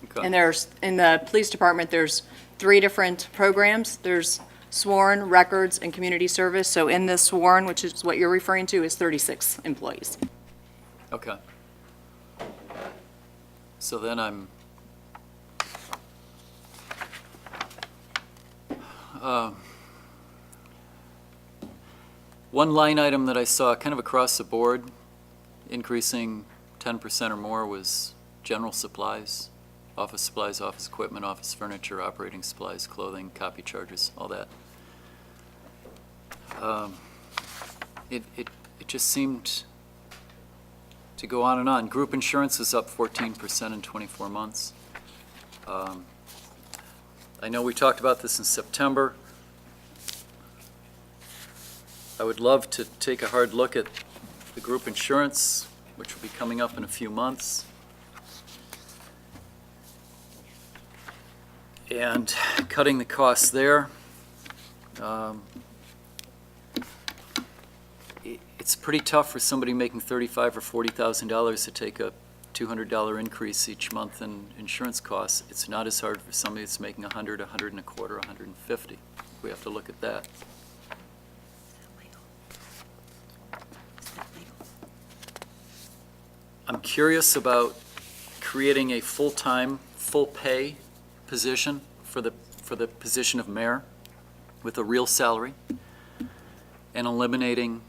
M: Okay.
N: And there's, in the police department, there's 3 different programs. There's sworn, records, and community service. So in the sworn, which is what you're referring to, is 36 employees.
M: Okay. So then I'm, one line item that I saw kind of across the board, increasing 10% or more, was general supplies, office equipment, office furniture, operating supplies, clothing, copy charges, all that. It just seemed to go on and on. Group insurance is up 14% in 24 months. I know we talked about this in September. I would love to take a hard look at the group insurance, which will be coming up in a few months. And cutting the costs there. It's pretty tough for somebody making $35,000 or $40,000 to take a $200 increase each month in insurance costs. It's not as hard for somebody that's making $100, $125, $150. We have to look at that. I'm curious about creating a full-time, full-pay position for the position of mayor with a real salary and eliminating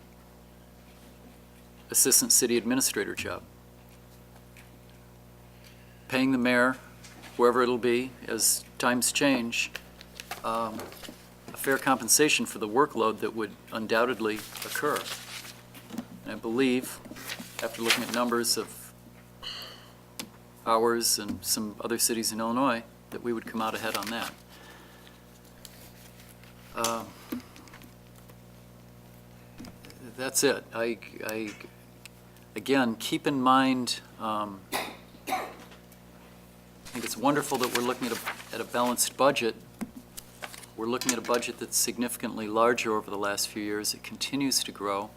M: assistant city administrator job. Paying the mayor, wherever it'll be, as times change, a fair compensation for the workload that would undoubtedly occur. And I believe, after looking at numbers of ours and some other cities in Illinois, that we would come out ahead on that. That's it. Again, keep in mind, I think it's wonderful that we're looking at a balanced budget. We're looking at a budget that's significantly larger over the last few years. It continues to grow.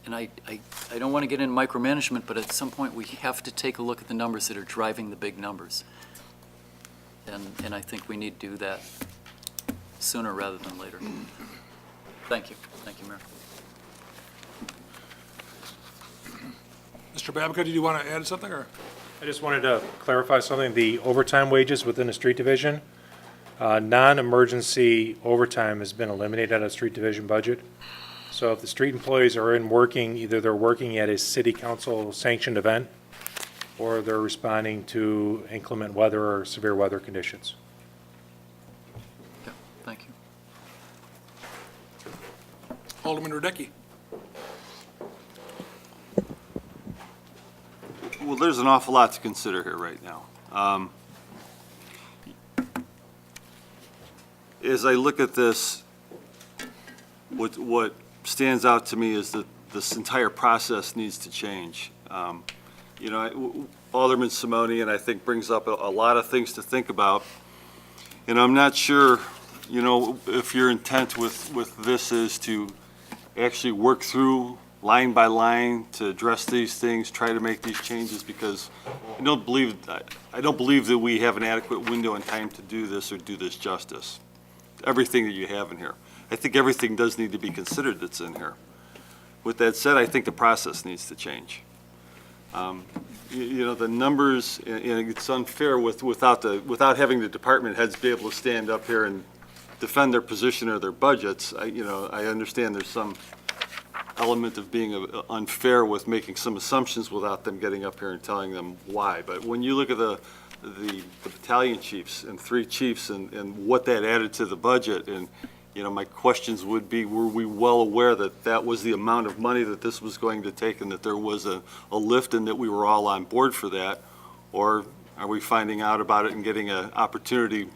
M: And I don't want to get into micromanagement, but at some point we have to take a look at the numbers that are driving the big numbers. And I think we need to do that sooner rather than later. Thank you. Thank you, Mayor.
A: Mr. Babica, did you want to add something, or?
C: I just wanted to clarify something. The overtime wages within the street division, non-emergency overtime has been eliminated out of the street division budget. So if the street employees are in working, either they're working at a city council sanctioned event or they're responding to inclement weather or severe weather conditions.
M: Yeah, thank you.
A: Alderman Radecki.
O: Well, there's an awful lot to consider here right now. As I look at this, what stands out to me is that this entire process needs to change. You know, Alderman Simone, and I think brings up a lot of things to think about. And I'm not sure, you know, if your intent with this is to actually work through line by line to address these things, try to make these changes, because I don't believe that we have an adequate window in time to do this or do this justice. Everything that you have in here. I think everything does need to be considered that's in here. With that said, I think the process needs to change. You know, the numbers, and it's unfair without having the department heads be able to stand up here and defend their position or their budgets. You know, I understand there's some element of being unfair with making some assumptions without them getting up here and telling them why. But when you look at the battalion chiefs and 3 chiefs and what that added to the budget, and you know, my questions would be, were we well aware that that was the amount of money that this was going to take and that there was a lift and that we were all on board for that? Or are we finding out about it and getting an opportunity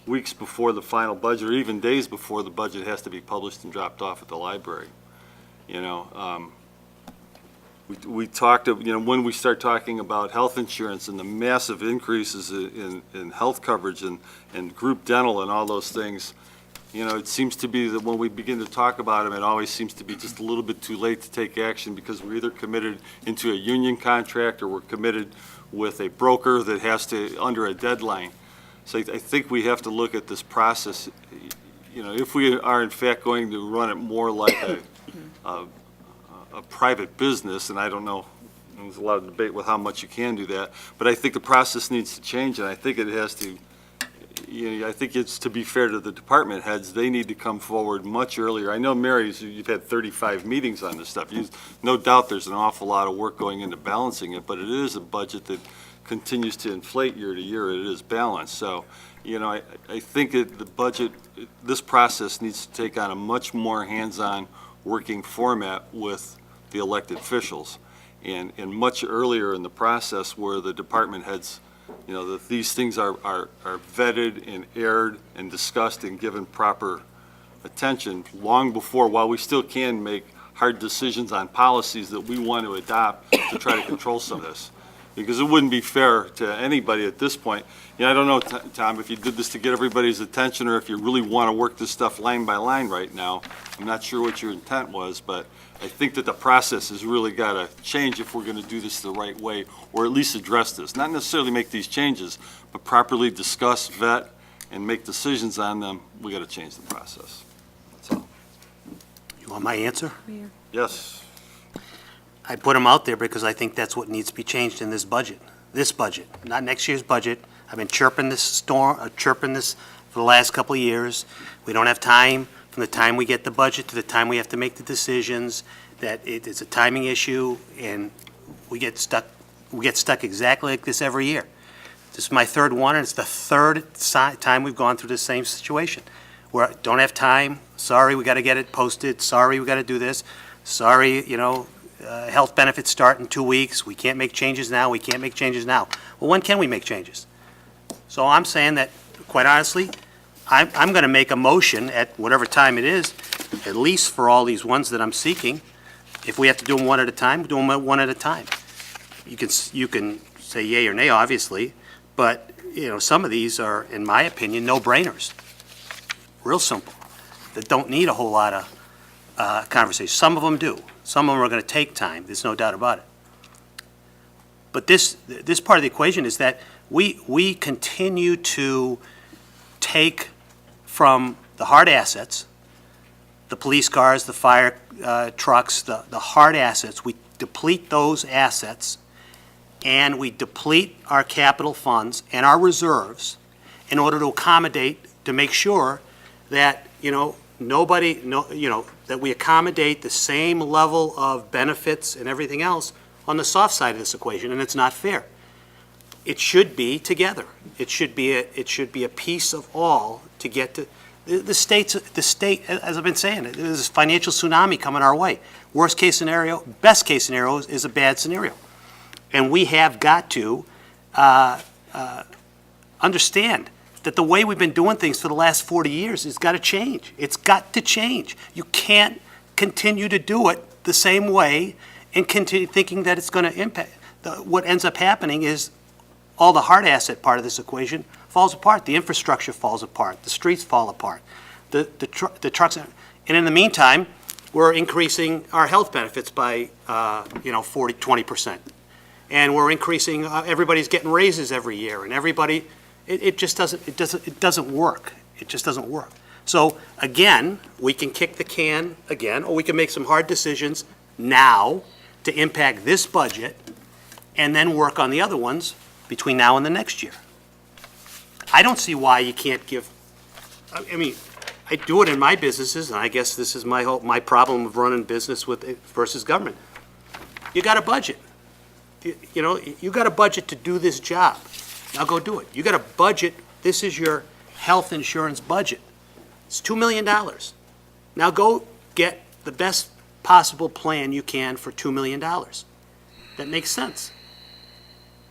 O: weeks before the final budget, or even days before the budget has to be published and dropped off at the library? You know, we talked, you know, when we start talking about health insurance and the massive increases in health coverage and group dental and all those things, you know, it seems to be that when we begin to talk about them, it always seems to be just a little bit too late to take action, because we're either committed into a union contract or we're committed with a broker that has to, under a deadline. So I think we have to look at this process, you know, if we are in fact going to run it more like a private business, and I don't know, there's a lot of debate with how much you can do that, but I think the process needs to change, and I think it has to, you know, I think it's, to be fair to the department heads, they need to come forward much earlier. I know, Mary, you've had 35 meetings on this stuff. No doubt there's an awful lot of work going into balancing it, but it is a budget that continues to inflate year to year. It is balanced. So, you know, I think the budget, this process needs to take on a much more hands-on working format with the elected officials, and much earlier in the process where the department heads, you know, that these things are vetted and aired and discussed and given proper attention long before, while we still can make hard decisions on policies that we want to adopt to try to control some of this. Because it wouldn't be fair to anybody at this point. You know, I don't know, Tom, if you did this to get everybody's attention or if you really want to work this stuff line by line right now. I'm not sure what your intent was, but I think that the process has really got to change if we're going to do this the right way, or at least address this. Not necessarily make these changes, but properly discuss, vet, and make decisions on them. We got to change the process. That's all.
L: You want my answer?
O: Yes.
L: I put them out there because I think that's what needs to be changed in this budget, not next year's budget. I've been chirping this for the last couple of years. We don't have time from the time we get the budget to the time we have to make the decisions, that it's a timing issue, and we get stuck exactly like this every year. This is my 3rd one, and it's the 3rd time we've gone through the same situation. Where don't have time, sorry, we got to get it posted, sorry, we got to do this, sorry, you know, health benefits start in 2 weeks, we can't make changes now, we can't make changes now. Well, when can we make changes? So I'm saying that, quite honestly, I'm going to make a motion at whatever time it is, at least for all these ones that I'm seeking. If we have to do them one at a time, do them one at a time. You can say yay or nay, obviously, but, you know, some of these are, in my opinion, no-brainers. Real simple, that don't need a whole lot of conversation. Some of them do. Some of them are going to take time. There's no doubt about it. But this part of the equation is that we continue to take from the hard assets, the police cars, the fire trucks, the hard assets. We deplete those assets, and we deplete our capital funds and our reserves in order to accommodate, to make sure that, you know, that we accommodate the same level of benefits and everything else on the soft side of this equation, and it's not fair. It should be together. It should be a piece of all to get to the state, as I've been saying, there's a financial tsunami coming our way. Worst case scenario, best case scenario is a bad scenario. And we have got to understand that the way we've been doing things for the last 40 years has got to change. It's got to change. You can't continue to do it the same way and continue thinking that it's going to impact. What ends up happening is all the hard asset part of this equation falls apart. The infrastructure falls apart. The streets fall apart. The trucks. And in the meantime, we're increasing our health benefits by, 20%. And we're increasing, everybody's getting raises every year, and everybody, it doesn't work. It just doesn't work. So again, we can kick the can again, or we can make some hard decisions now to impact this budget, and then work on the other ones between now and the next year. I don't see why you can't give, I mean, I do it in my businesses, and I guess this is my problem of running business versus government. You got a budget. You got a budget to do this job. Now go do it. You got a budget. This is your health insurance budget. It's $2 million. Now go get the best possible plan you can for $2 million. That makes sense.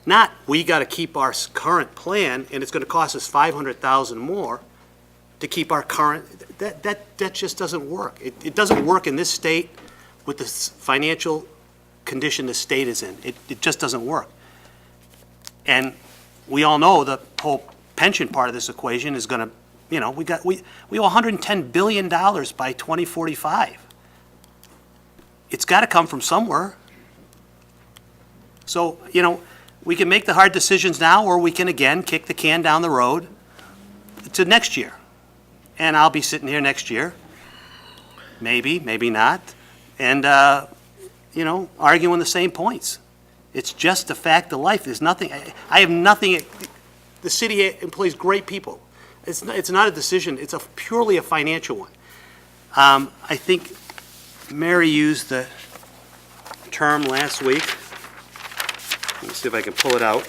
L: Not, we got to keep our current plan, and it's going to cost us $500,000 more to keep our current. That just doesn't work. It doesn't work in this state with the financial condition the state is in. It just doesn't work. And we all know the whole pension part of this equation is going to, we owe $110 billion by 2045. It's got to come from somewhere. So, we can make the hard decisions now, or we can again kick the can down the road to next year. And I'll be sitting here next year, maybe not, and arguing the same points. It's just a fact of life. There's nothing, I have nothing, the city employs great people. It's not a decision, it's purely a financial one. I think Mary used the term last week. Let me see if I can pull it out.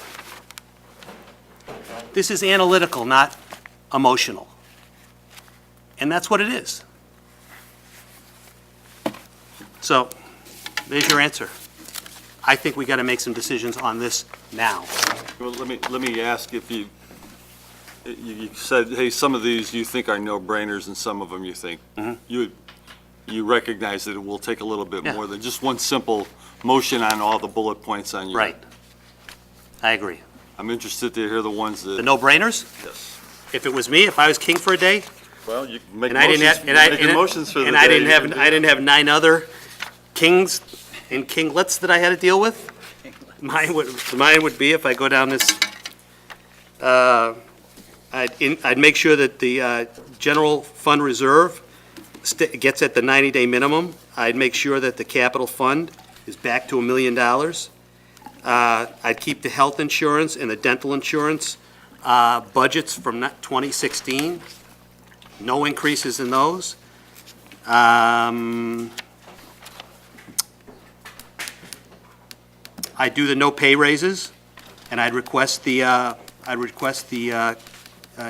L: This is analytical, not emotional. And that's what it is. So, there's your answer. I think we got to make some decisions on this now.
O: Well, let me ask if you said, hey, some of these you think are no-brainers and some of them you think. You recognize that it will take a little bit more than just one simple motion on all the bullet points on your.
L: Right. I agree.
O: I'm interested to hear the ones that.
L: The no-brainers?
O: Yes.
L: If it was me, if I was king for a day,
O: Well, you can make
L: and I didn't have,
O: motions for the
L: and
O: day.
L: I didn't have 9 other kings and kinglets that I had to deal with, mine would be, if I go down this, I'd make sure that the general fund reserve gets at the 90-day minimum. I'd make sure that the capital fund is back to $1 million. I'd keep the health insurance and the dental insurance budgets from 2016. No increases in those. I'd do the no pay raises, and I'd request the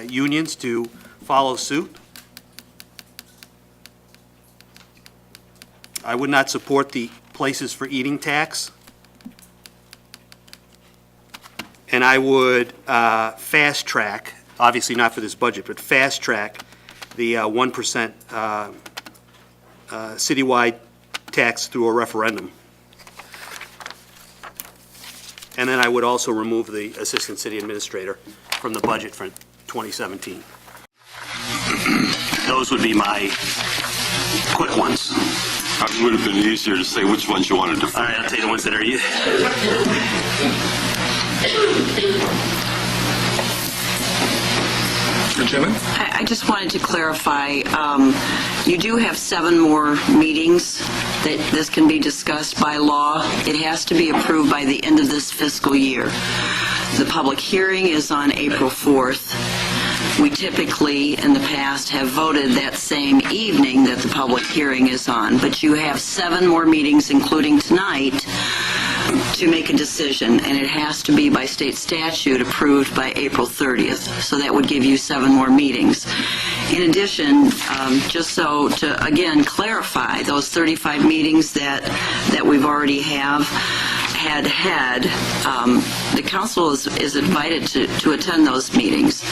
L: unions to follow suit. I would not support the places for eating tax. And I would fast track, obviously not for this budget, but fast track the 1% citywide tax through a referendum. And then I would also remove the assistant city administrator from the budget for 2017. Those would be my quick ones.
O: It would have been easier to say which ones you wanted to.
L: All right, I'll tell you the ones that are you.
P: I just wanted to clarify, you do have 7 more meetings that this can be discussed by law. It has to be approved by the end of this fiscal year. The public hearing is on April 4th. We typically, in the past, have voted that same evening that the public hearing is on, but you have 7 more meetings, including tonight, to make a decision, and it has to be by state statute approved by April 30th. So that would give you 7 more meetings. In addition, just so to, again, clarify, those 35 meetings that we've already had, the council is invited to attend those meetings.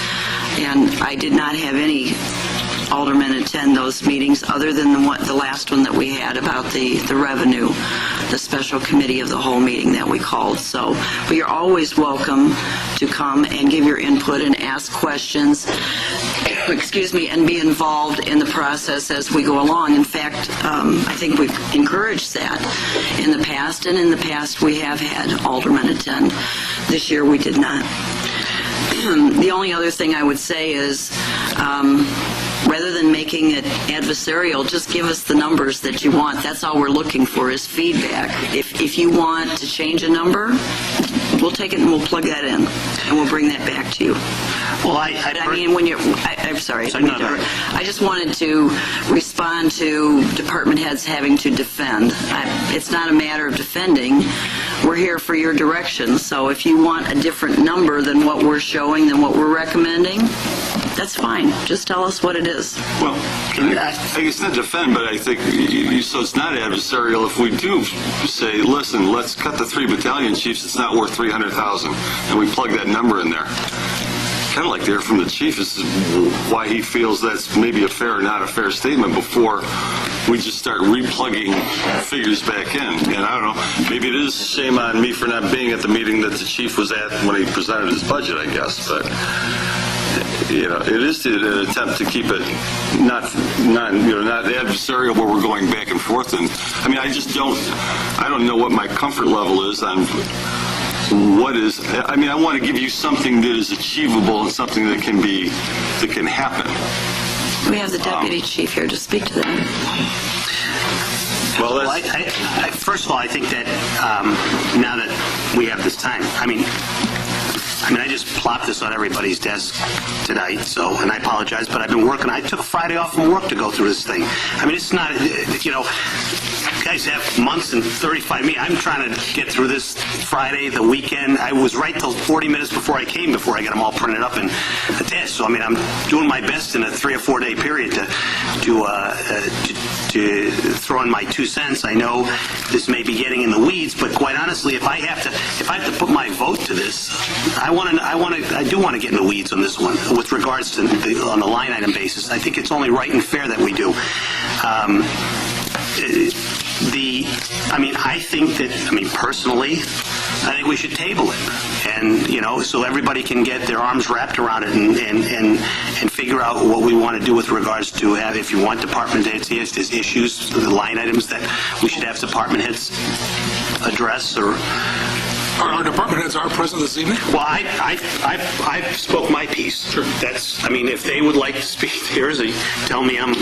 P: And I did not have any aldermen attend those meetings, other than the last one that we had about the revenue, the special committee of the whole meeting that we called. So, but you're always welcome to come and give your input and ask questions, excuse me, and be involved in the process as we go along. In fact, I think we've encouraged that in the past, and in the past we have had aldermen attend. This year we did not. The only other thing I would say is, rather than making it adversarial, just give us the numbers that you want. That's all we're looking for, is feedback. If you want to change a number, we'll take it and we'll plug that in, and we'll bring that back to you.
L: Well,
P: I mean, when you're, I'm sorry.
L: Sorry, no, no.
P: I just wanted to respond to department heads having to defend. It's not a matter of defending. We're here for your direction. So if you want a different number than what we're showing, than what we're recommending, that's fine. Just tell us what it is.
O: Well, it's not defend, but I think, so it's not adversarial if we do say, listen, let's cut the 3 battalion chiefs, it's not worth $300,000, and we plug that number in there. Kind of like to hear from the chief as to why he feels that's maybe a fair or not a fair statement before we just start replugging figures back in. And I don't know, maybe it is shame on me for not being at the meeting that the chief was at when he presented his budget, I guess, but you know, it is an attempt to keep it not adversarial where we're going back and forth. And I mean, I don't know what my comfort level is on what is. I mean, I want to give you something that is achievable and something that can happen.
P: We have the deputy chief here to speak to that.
L: Well, first of all, I think that now that we have this time, I mean, I just plopped this on everybody's desk tonight, and I apologize, but I've been working. I took Friday off from work to go through this thing. I mean, it's not, you know, guys have months and 35 meetings. I'm trying to get through this Friday, the weekend. I was right till 40 minutes before I got them all printed up and attached. So, I mean, I'm doing my best in a 3 or 4 day period to throw in my 2 cents. I know this may be getting in the weeds, but quite honestly, if I have to put my vote to this, I do want to get in the weeds on this one with regards to on the line item basis. I think it's only right and fair that we do. Personally, I think we should table it, and you know, so everybody can get their arms wrapped around it and figure out what we want to do with regards to if you want department heads, there's issues, the line items that we should have department heads address or.
A: Our department heads are present this evening?
L: Well, I spoke my piece. Sure. That's, I mean, if they would like to speak, tell me. I'm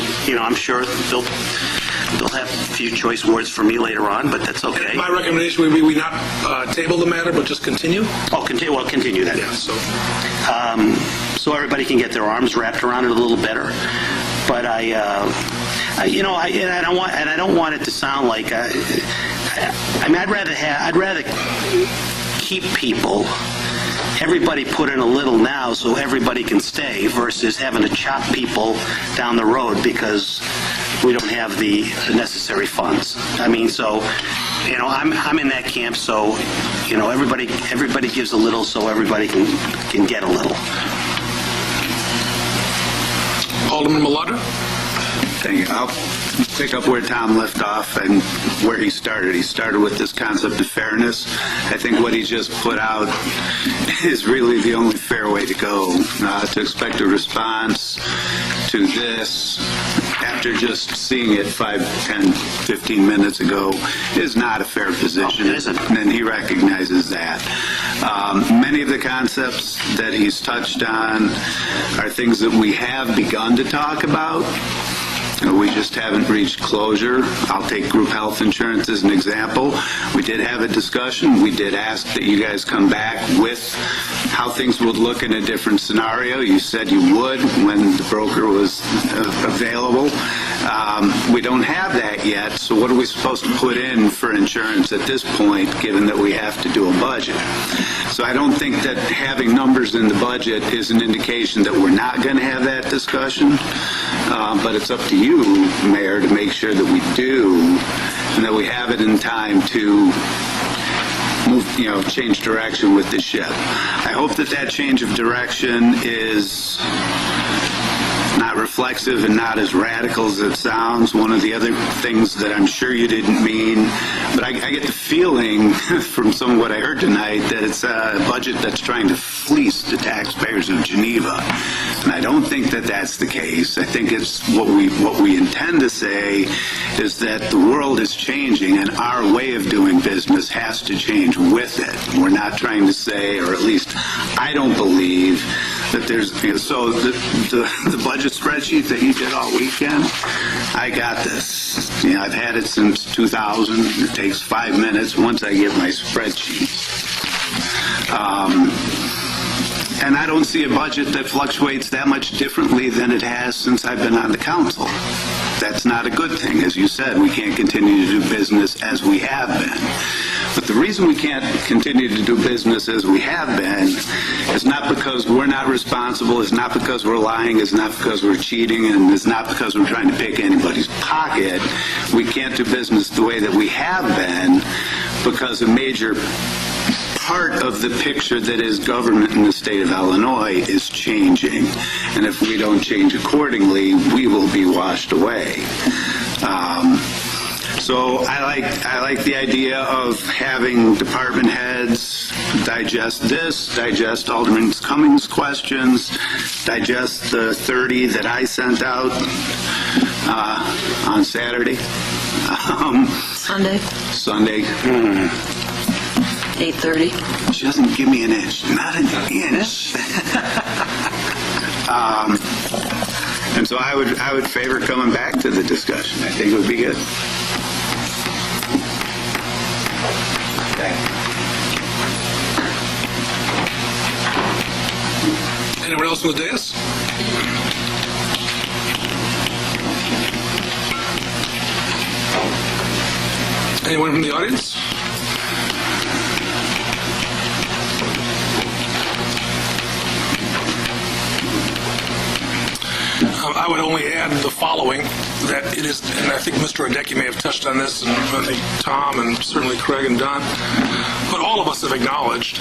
L: sure they'll have a few choice words for me later on, but that's okay.
A: My recommendation would be we not table the matter, but just continue.
L: Oh, continue that.
A: Yeah.
L: So everybody can get their arms wrapped around it a little better. But I don't want it to sound like. I'd rather keep people. Everybody put in a little now so everybody can stay versus having to chop people down the road because we don't have the necessary funds. I mean, so, you know, I'm in that camp, so, you know, everybody gives a little so everybody can get a little.
A: Alderman Malata?
Q: Thank you. I'll pick up where Tom left off and where he started. He started with this concept of fairness. I think what he just put out is really the only fair way to go. To expect a response to this after just seeing it 5, 10, 15 minutes ago is not a fair position, and he recognizes that. Many of the concepts that he's touched on are things that we have begun to talk about. We just haven't reached closure. I'll take group health insurance as an example. We did have a discussion. We did ask that you guys come back with how things would look in a different scenario. You said you would when the broker was available. We don't have that yet, so what are we supposed to put in for insurance at this point, given that we have to do a budget? So I don't think that having numbers in the budget is an indication that we're not going to have that discussion, but it's up to you, Mayor, to make sure that we do, and that we have it in time to move, change direction with the ship. I hope that change of direction is not reflexive and not as radical as it sounds. One of the other things that I'm sure you didn't mean, but I get the feeling from some of what I heard tonight that it's a budget that's trying to fleece the taxpayers of Geneva. And I don't think that that's the case. I think it's what we intend to say is that the world is changing and our way of doing business has to change with it. We're not trying to say, or at least I don't believe that there's, so the budget spreadsheet that you did all weekend, I got this. I've had it since 2000. It takes 5 minutes once I get my spreadsheet. And I don't see a budget that fluctuates that much differently than it has since I've been on the council. That's not a good thing. As you said, we can't continue to do business as we have been. But the reason we can't continue to do business as we have been is not because we're not responsible, it's not because we're lying, it's not because we're cheating, and it's not because we're trying to pick anybody's pocket. We can't do business the way that we have been because a major part of the picture that is government in the state of Illinois is changing. And if we don't change accordingly, we will be washed away. So I like the idea of having department heads digest this, digest Alderman Cummings' questions, digest the 30 that I sent out on Saturday. Sunday.
P: 8:30.
Q: She doesn't give me an inch, not an inch. And so I would favor coming back to the discussion. I think it would be good.
A: Anyone else on the dais? Anyone from the audience? I would only add the following, that it is, and I think Mr. Radecki may have touched on this, and I think Tom and certainly Craig and Don, but all of us have acknowledged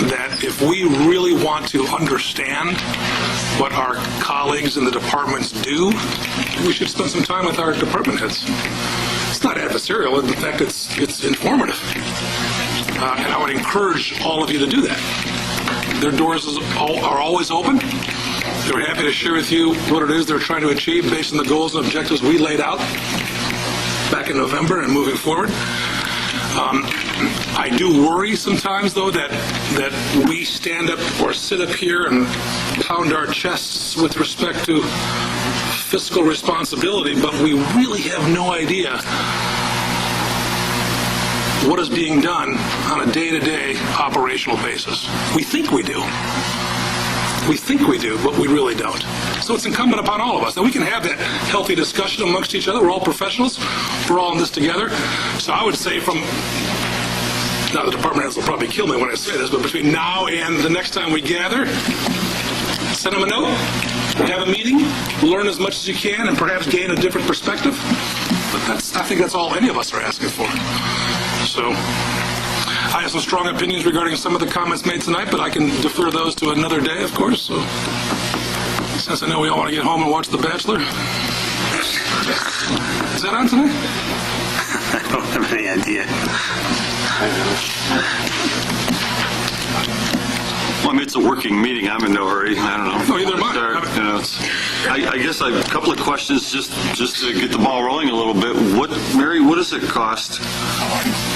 A: that if we really want to understand what our colleagues in the departments do, we should spend some time with our department heads. It's not adversarial. In fact, it's informative. And I would encourage all of you to do that. Their doors are always open. They're happy to share with you what it is they're trying to achieve based on the goals and objectives we laid out back in November and moving forward. I do worry sometimes, though, that we stand up or sit up here and pound our chests with respect to fiscal responsibility, but we really have no idea what is being done on a day-to-day operational basis. We think we do. We think we do, but we really don't. So it's incumbent upon all of us that we can have that healthy discussion amongst each other. We're all professionals. We're all in this together. So I would say now the department heads will probably kill me when I say this, but between now and the next time we gather, send them a note, have a meeting, learn as much as you can, and perhaps gain a different perspective. But I think that's all any of us are asking for. So I have some strong opinions regarding some of the comments made tonight, but I can defer those to another day, of course. So, since I know we all want to get home and watch The Bachelor. Is that on tonight?
L: I don't have any idea.
O: Well, I mean, it's a working meeting. I'm in no hurry. I don't know.
A: No, either am I.
O: I guess I have a couple of questions just to get the ball rolling a little bit. Mary, what does it cost?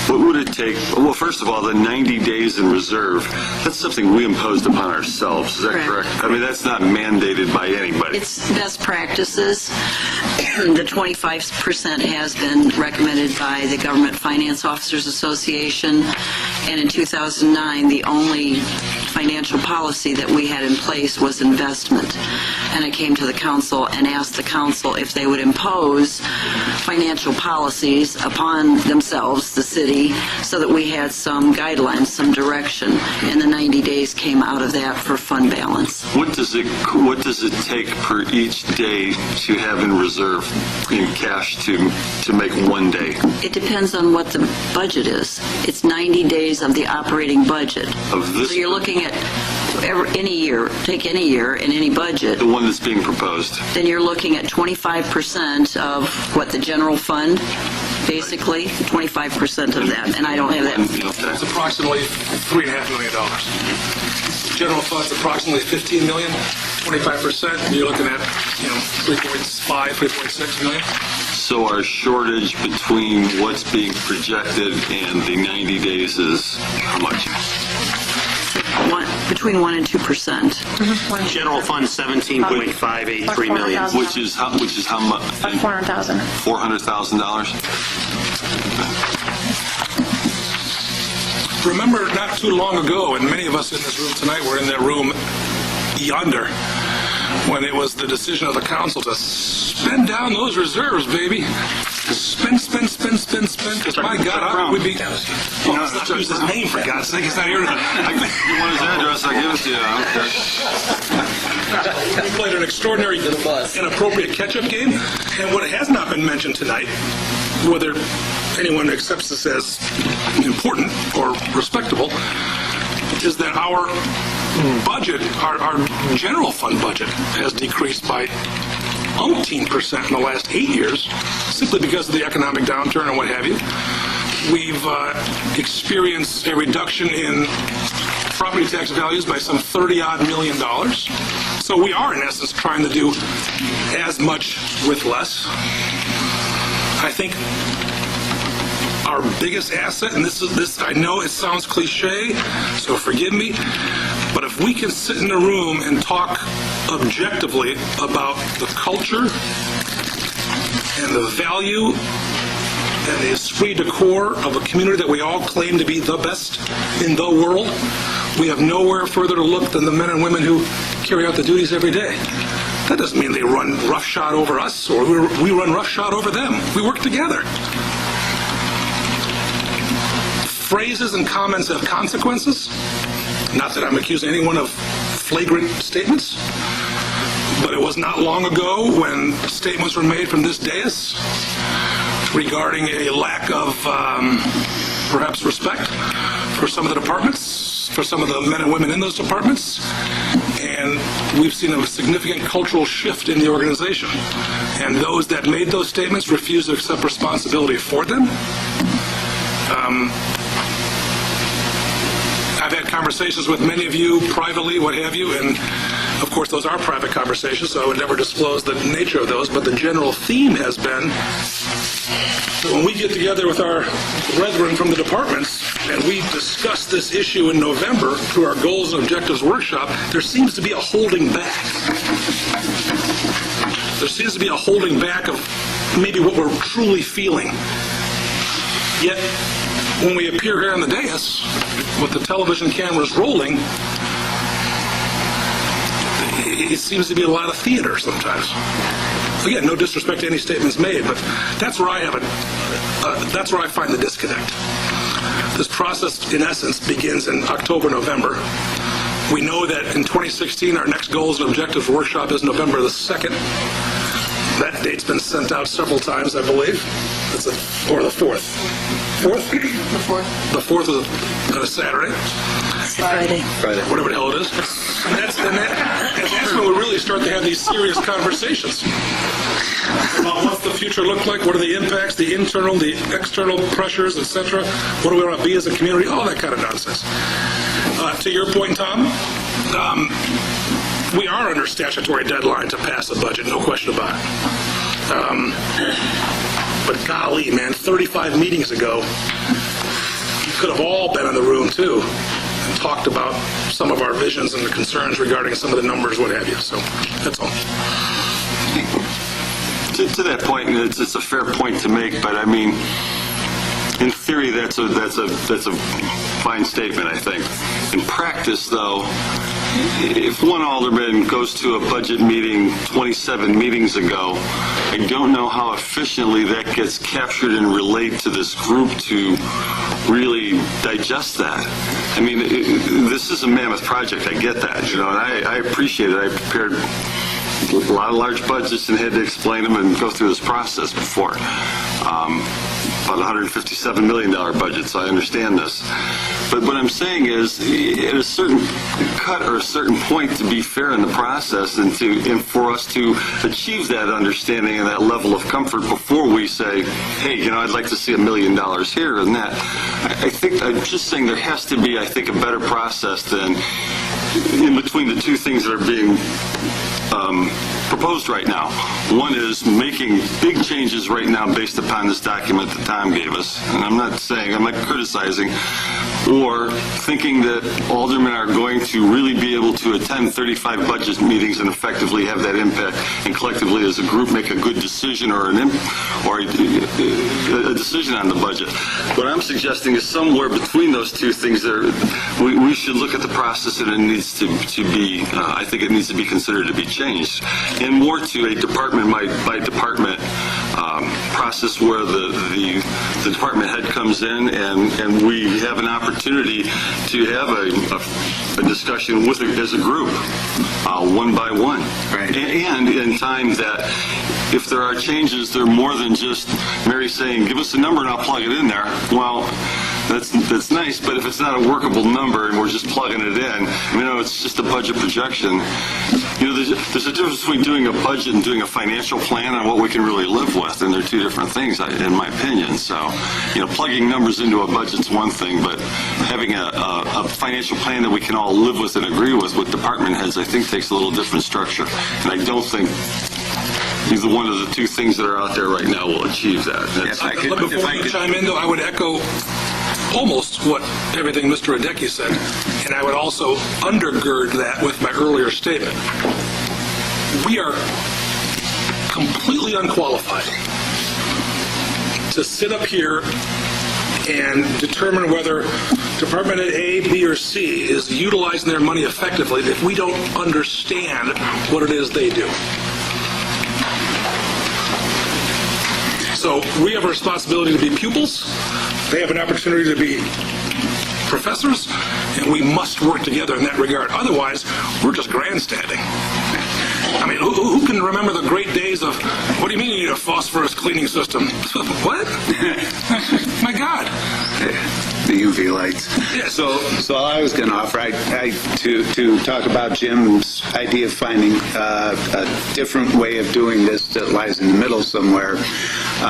O: What would it take? Well, first of all, the 90 days in reserve, that's something we imposed upon ourselves. Is that correct? I mean, that's not mandated by anybody.
P: It's best practices. The 25% has been recommended by the Government Finance Officers Association, and in 2009, the only financial policy that we had in place was investment. And I came to the council and asked the council if they would impose financial policies upon themselves, the city, so that we had some guidelines, some direction, and the 90 days came out of that for fund balance.
O: What does it take per each day to have in reserve in cash to make one day?
P: It depends on what the budget is. It's 90 days of the operating budget.
O: Of this?
P: So you're looking at any year, take any year in any budget,
O: The one that's being proposed.
P: then you're looking at 25% of what, the general fund, basically? 25% of that, and I don't have that.
A: It's approximately $3.5 million. General fund's approximately 15 million, 25%, you're looking at, 3.5, 3.6 million.
O: So our shortage between what's being projected and the 90 days is how much?
P: Between 1% and 2%.
L: General fund, 17.583 million.
O: Which is how much?
J: $400,000.
O: $400,000?
A: Remember not too long ago, and many of us in this room tonight were in that room yonder, when it was the decision of the council to spend down those reserves, baby. Spend, because my God, we'd be... let's not use his name, for God's sake. He's not here.
O: You want his address, I'll give it to you.
A: We played an extraordinary, inappropriate catch-up game, and what has not been mentioned tonight, whether anyone accepts this as important or respectable, is that our budget, our general fund budget, has decreased by umpteen% in the last 8 years, simply because of the economic downturn and what have you. We've experienced a reduction in property tax values by some $30-odd million. So we are, in essence, trying to do as much with less. I think our biggest asset, and this, I know it sounds cliche, so forgive me, but if we can sit in a room and talk objectively about the culture and the value and the esprit de corps of a community that we all claim to be the best in the world, we have nowhere further to look than the men and women who carry out the duties every day. That doesn't mean they run roughshod over us or we run roughshod over them. We work together. Phrases and comments have consequences. Not that I'm accusing anyone of flagrant statements, but it was not long ago when statements were made from this dais regarding a lack of perhaps respect for some of the departments, for some of the men and women in those departments, and we've seen a significant cultural shift in the organization. And those that made those statements refuse to accept responsibility for them. I've had conversations with many of you privately, what have you, and of course those are private conversations, so I would never disclose the nature of those, but the general theme has been that when we get together with our brethren from the departments and we discuss this issue in November through our goals and objectives workshop, there seems to be a holding back. There seems to be a holding back of maybe what we're truly feeling. Yet, when we appear here on the dais, with the television cameras rolling, it seems to be a lot of theater sometimes. Again, no disrespect to any statements made, but that's where I have that's where I find the disconnect. This process, in essence, begins in October, November. We know that in 2016, our next goals and objectives workshop is November the 2nd. That date's been sent out several times, I believe. Or the 4th. 4th? The 4th. The 4th is a Saturday.
P: Friday.
A: Whatever the hell it is. And that's when we really start to have these serious conversations about what's the future look like, what are the impacts, the internal, the external pressures, etc. What do we want to be as a community? All that kind of nonsense. To your point, Tom, we are under statutory deadline to pass a budget, no question about it. But golly, man, 35 meetings ago, you could have all been in the room too and talked about some of our visions and the concerns regarding some of the numbers, what have you. So that's all.
O: To that point, it's a fair point to make, but I mean, in theory, that's a fine statement, I think. In practice, though, if one alderman goes to a budget meeting 27 meetings ago, I don't know how efficiently that gets captured and relayed to this group to really digest that. I mean, this is a mammoth project. I get that, and I appreciate it. I prepared a lot of large budgets and had to explain them and go through this process before. about $157 million budget, so I understand this. But what I'm saying is, at a certain cut or a certain point, to be fair in the process and for us to achieve that understanding and that level of comfort before we say, hey, I'd like to see $1 million here and that. I think, I'm just saying there has to be, I think, a better process than in between the two things that are being proposed right now. One is making big changes right now based upon this document that Tom gave us, and I'm not criticizing, or thinking that aldermen are going to really be able to attend 35 budget meetings and effectively have that impact, and collectively as a group make a good decision or a decision on the budget. What I'm suggesting is somewhere between those two things we should look at the process, and it needs to be, I think it needs to be considered to be changed, and more to a department by department process where the department head comes in and we have an opportunity to have a discussion with as a group, one by one.
Q: Right.
O: And in time that if there are changes, they're more than just Mary saying, give us a number and I'll plug it in there. Well, that's nice, but if it's not a workable number and we're just plugging it in, it's just a budget projection. There's a difference between doing a budget and doing a financial plan on what we can really live with, and they're two different things, in my opinion. So, plugging numbers into a budget's one thing, but having a financial plan that we can all live with and agree with department heads, I think takes a little different structure. And I don't think either one of the two things that are out there right now will achieve that.
A: Before you chime in, though, I would echo almost what everything Mr. Radecki said, and I would also undergird that with my earlier statement. We are completely unqualified to sit up here and determine whether Department A, B, or C is utilizing their money effectively if we don't understand what it is they do. So we have a responsibility to be pupils. They have an opportunity to be professors, and we must work together in that regard. Otherwise, we're just grandstanding. Who can remember the great days of, what do you mean you need a phosphorus cleaning system? What? My God.
Q: The UV lights.
A: Yes.
Q: So I was going to offer to talk about Jim's idea of finding a different way of doing this that lies in the middle somewhere.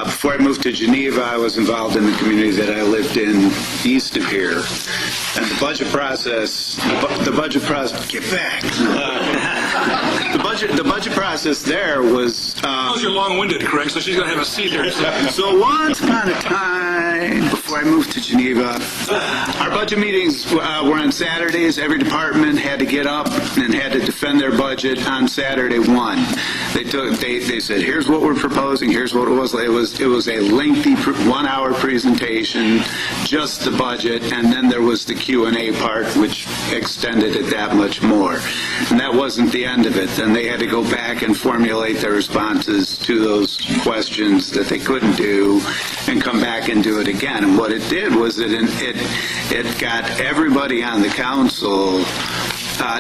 Q: Before I moved to Geneva, I was involved in the community that I lived in east of here, and the budget process. Get back. The budget process there was.
A: You're long-winded, Craig, so she's going to have a seat here.
Q: So once upon a time, before I moved to Geneva, our budget meetings were on Saturdays. Every department had to get up and had to defend their budget on Saturday 1. They said, here's what we're proposing, here's what it was. It was a lengthy 1-hour presentation, just the budget, and then there was the Q&A part, which extended it that much more. And that wasn't the end of it. Then they had to go back and formulate their responses to those questions that they couldn't do and come back and do it again. And what it did was it got everybody on the council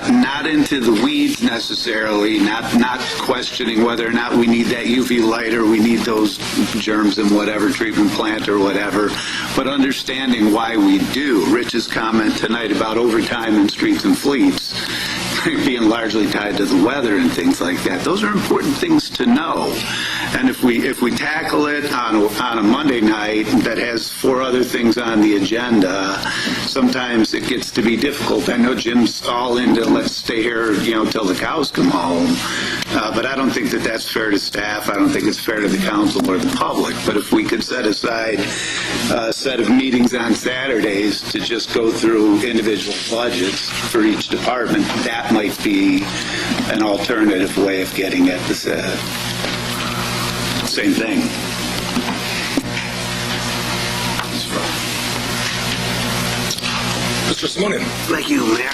Q: not into the weeds necessarily, not questioning whether or not we need that UV light or we need those germs in whatever treatment plant or whatever, but understanding why we do. Rich's comment tonight about overtime in streets and fleets being largely tied to the weather and things like that. Those are important things to know. And if we tackle it on a Monday night that has 4 other things on the agenda, sometimes it gets to be difficult. I know Jim's all into let's stay here, till the cows come home. But I don't think that that's fair to staff. I don't think it's fair to the council or the public. But if we could set aside a set of meetings on Saturdays to just go through individual budgets for each department, that might be an alternative way of getting at the same thing.
A: Mr. Simonian.
L: Thank you, Mayor.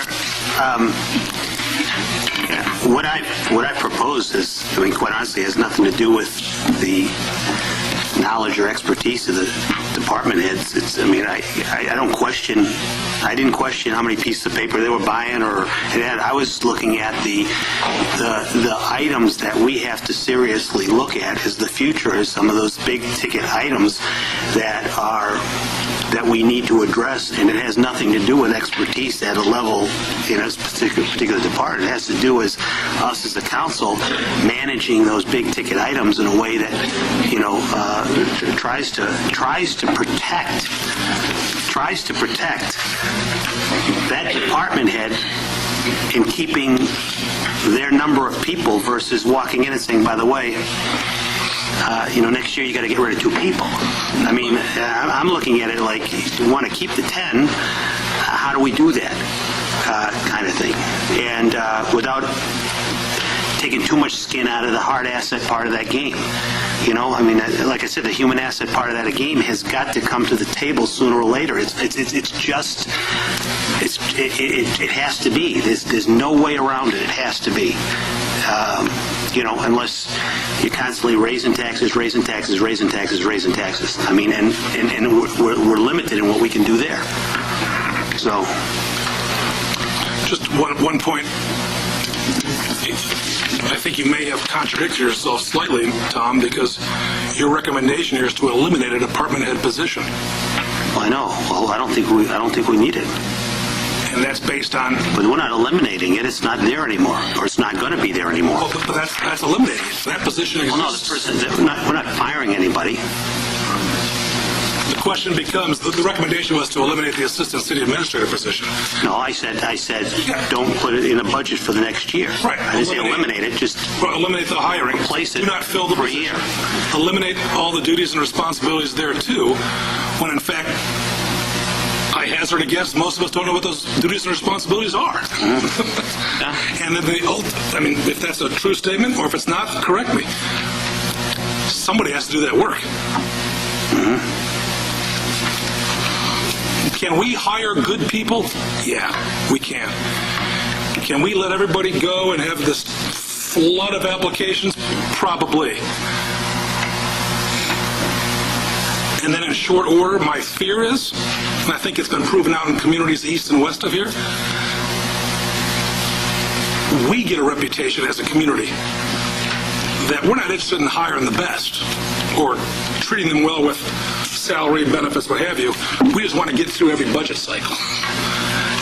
L: What I propose is, quite honestly, has nothing to do with knowledge or expertise of the department heads. I don't question, I didn't question how many pieces of paper they were buying I was looking at the items that we have to seriously look at as the future, as some of those big ticket items that we need to address, and it has nothing to do with expertise at a level in a particular department. It has to do with us as a council managing those big ticket items in a way that, tries to protect that department head in keeping their number of people versus walking in and saying, by the way, next year you got to get rid of 2 people. I'm looking at it like, you want to keep the 10, how do we do that kind of thing? And without taking too much skin out of the hard asset part of that game. Like I said, the human asset part of that game has got to come to the table sooner or later. It has to be. There's no way around it. It has to be. Unless you're constantly raising taxes. And we're limited in what we can do there. So,
A: just one point. I think you may have contradicted yourself slightly, Tom, because your recommendation here is to eliminate a department head position.
L: Well, I know. Well, I don't think we need it.
A: And that's based on...
L: But we're not eliminating it. It's not there anymore, or it's not going to be there anymore.
A: Well, but that's eliminating it. That position exists.
L: Well, no, this person, we're not firing anybody.
A: The question becomes, the recommendation was to eliminate the assistant city administrator position.
L: No, I said, don't put it in a budget for the next year.
A: Right.
L: I didn't say eliminate it, just
A: eliminate the hiring.
L: Replace it.
A: Do not fill the
L: for
A: position.
L: a year.
A: Eliminate all the duties and responsibilities there too, when in fact, I hazard a guess, most of us don't know what those duties and responsibilities are.
L: Mm-hmm.
A: And then if that's a true statement, or if it's not, correct me. Somebody has to do that work.
L: Mm-hmm.
A: Can we hire good people? Yeah, we can. Can we let everybody go and have this flood of applications? Probably. And then in short order, my fear is, and I think it's been proven out in communities east and west of here, we get a reputation as a community that we're not interested in hiring the best or treating them well with salary, benefits, what have you. We just want to get through every budget cycle.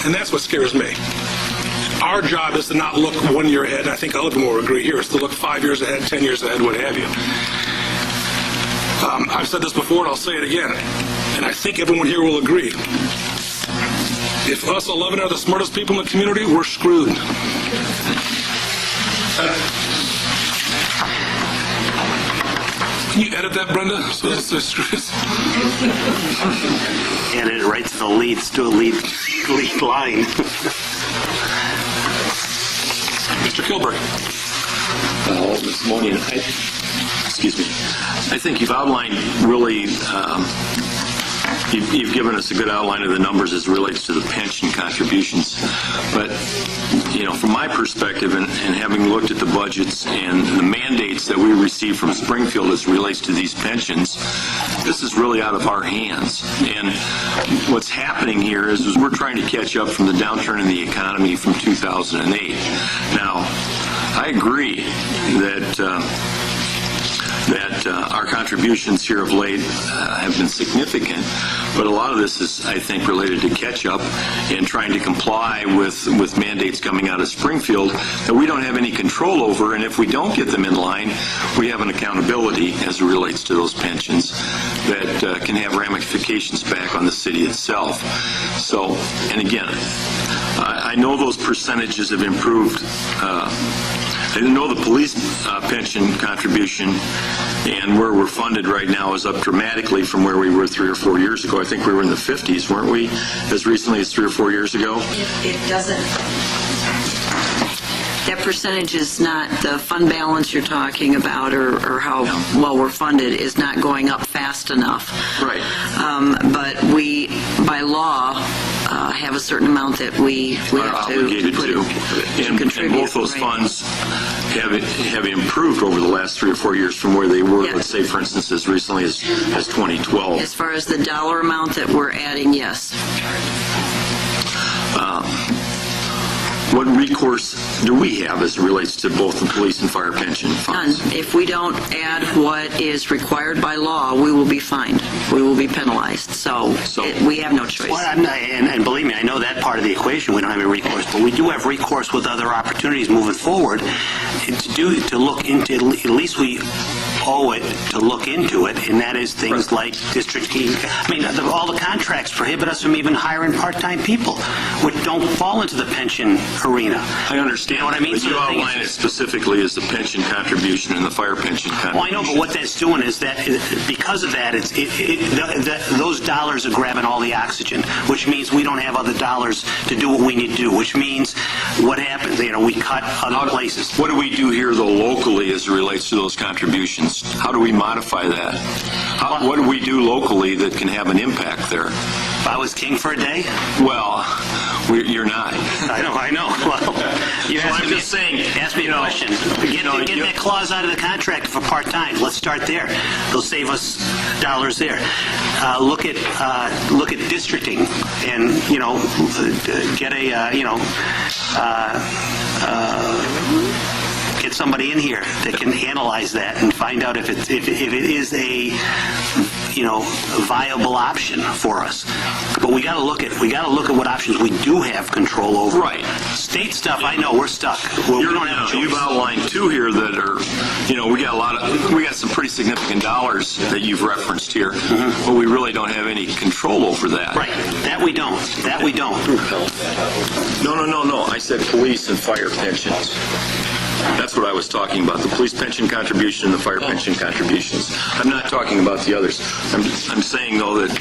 A: And that's what scares me. Our job is to not look 1 year ahead, and I think all of them will agree here, is to look 5 years ahead, 10 years ahead, what have you. I've said this before, and I'll say it again, and I think everyone here will agree. If us 11 are the smartest people in the community, we're screwed. Can you edit that, Brenda? So
L: Edit it right to the lead line.
A: Mr. Kilberg.
F: Ms. Monian, I think you've outlined really, you've given us a good outline of the numbers as it relates to the pension contributions. But, from my perspective, and having looked at the budgets and the mandates that we receive from Springfield as it relates to these pensions, this is really out of our hands. And what's happening here is we're trying to catch up from the downturn in the economy from 2008. Now, I agree that our contributions here of late have been significant, but a lot of this is, I think, related to catch-up and trying to comply with mandates coming out of Springfield that we don't have any control over, and if we don't get them in line, we have an accountability as it relates to those pensions that can have ramifications back on the city itself. So, and again, I know those percentages have improved. I didn't know the police pension contribution and where we're funded right now is up dramatically from where we were 3 or 4 years ago. I think we were in the 50s, weren't we, as recently as 3 or 4 years ago?
P: It doesn't. That percentage is not the fund balance you're talking about, or how well we're funded is not going up fast enough.
F: Right.
P: But we, by law, have a certain amount that we
F: are
P: have
F: obligated
P: to
F: and
P: contribute.
F: both those
P: right.
F: funds have improved over the last 3 or 4 years from where they were,
P: Yes.
F: let's say, for instance, as recently as 2012.
P: As far as the dollar amount that we're adding, yes.
F: What recourse do we have as it relates to both the police and fire pension
P: None.
F: funds?
P: If we don't add what is required by law, we will be fined. We will be penalized. So we have no choice.
L: Well, and believe me, I know that part of the equation, we don't have any recourse, but we do have recourse with other opportunities moving forward to look into, at least we owe it to look into it, and that is things like district key. I mean, all the contracts prohibit us from even hiring part-time people, which don't fall into the pension arena.
F: I understand.
L: You know what I mean?
F: But
L: So
F: you
L: the thing
F: outline
L: is-
F: it specifically as the pension contribution and the fire pension contribution.
L: Well, I know, but what that's doing is that, because of that, those dollars are grabbing all the oxygen, which means we don't have other dollars to do what we need to do, which means what happens, we cut other places.
F: What do we do here, though, locally as it relates to those contributions? How do we modify that? What do we do locally that can have an impact there?
L: If I was king for a day?
F: Well, you're not.
L: I know. Well, you
F: I'm just saying.
L: Ask me a question. Get that clause out of the contract for part-time. Let's start there. They'll save us dollars there. Look at districting, and get get somebody in here that can analyze that and find out if it is a viable option for us. But we got to look at what options we do have control over.
F: Right.
L: State stuff, I know we're stuck. We don't have a choice.
F: You've outlined 2 here that are, we got some pretty significant dollars that you've referenced here, but we really don't have any control over that.
L: Right. That we don't.
F: No. I said police and fire pensions. That's what I was talking about, the police pension contribution and the fire pension contributions. I'm not talking about the others. I'm saying, though, that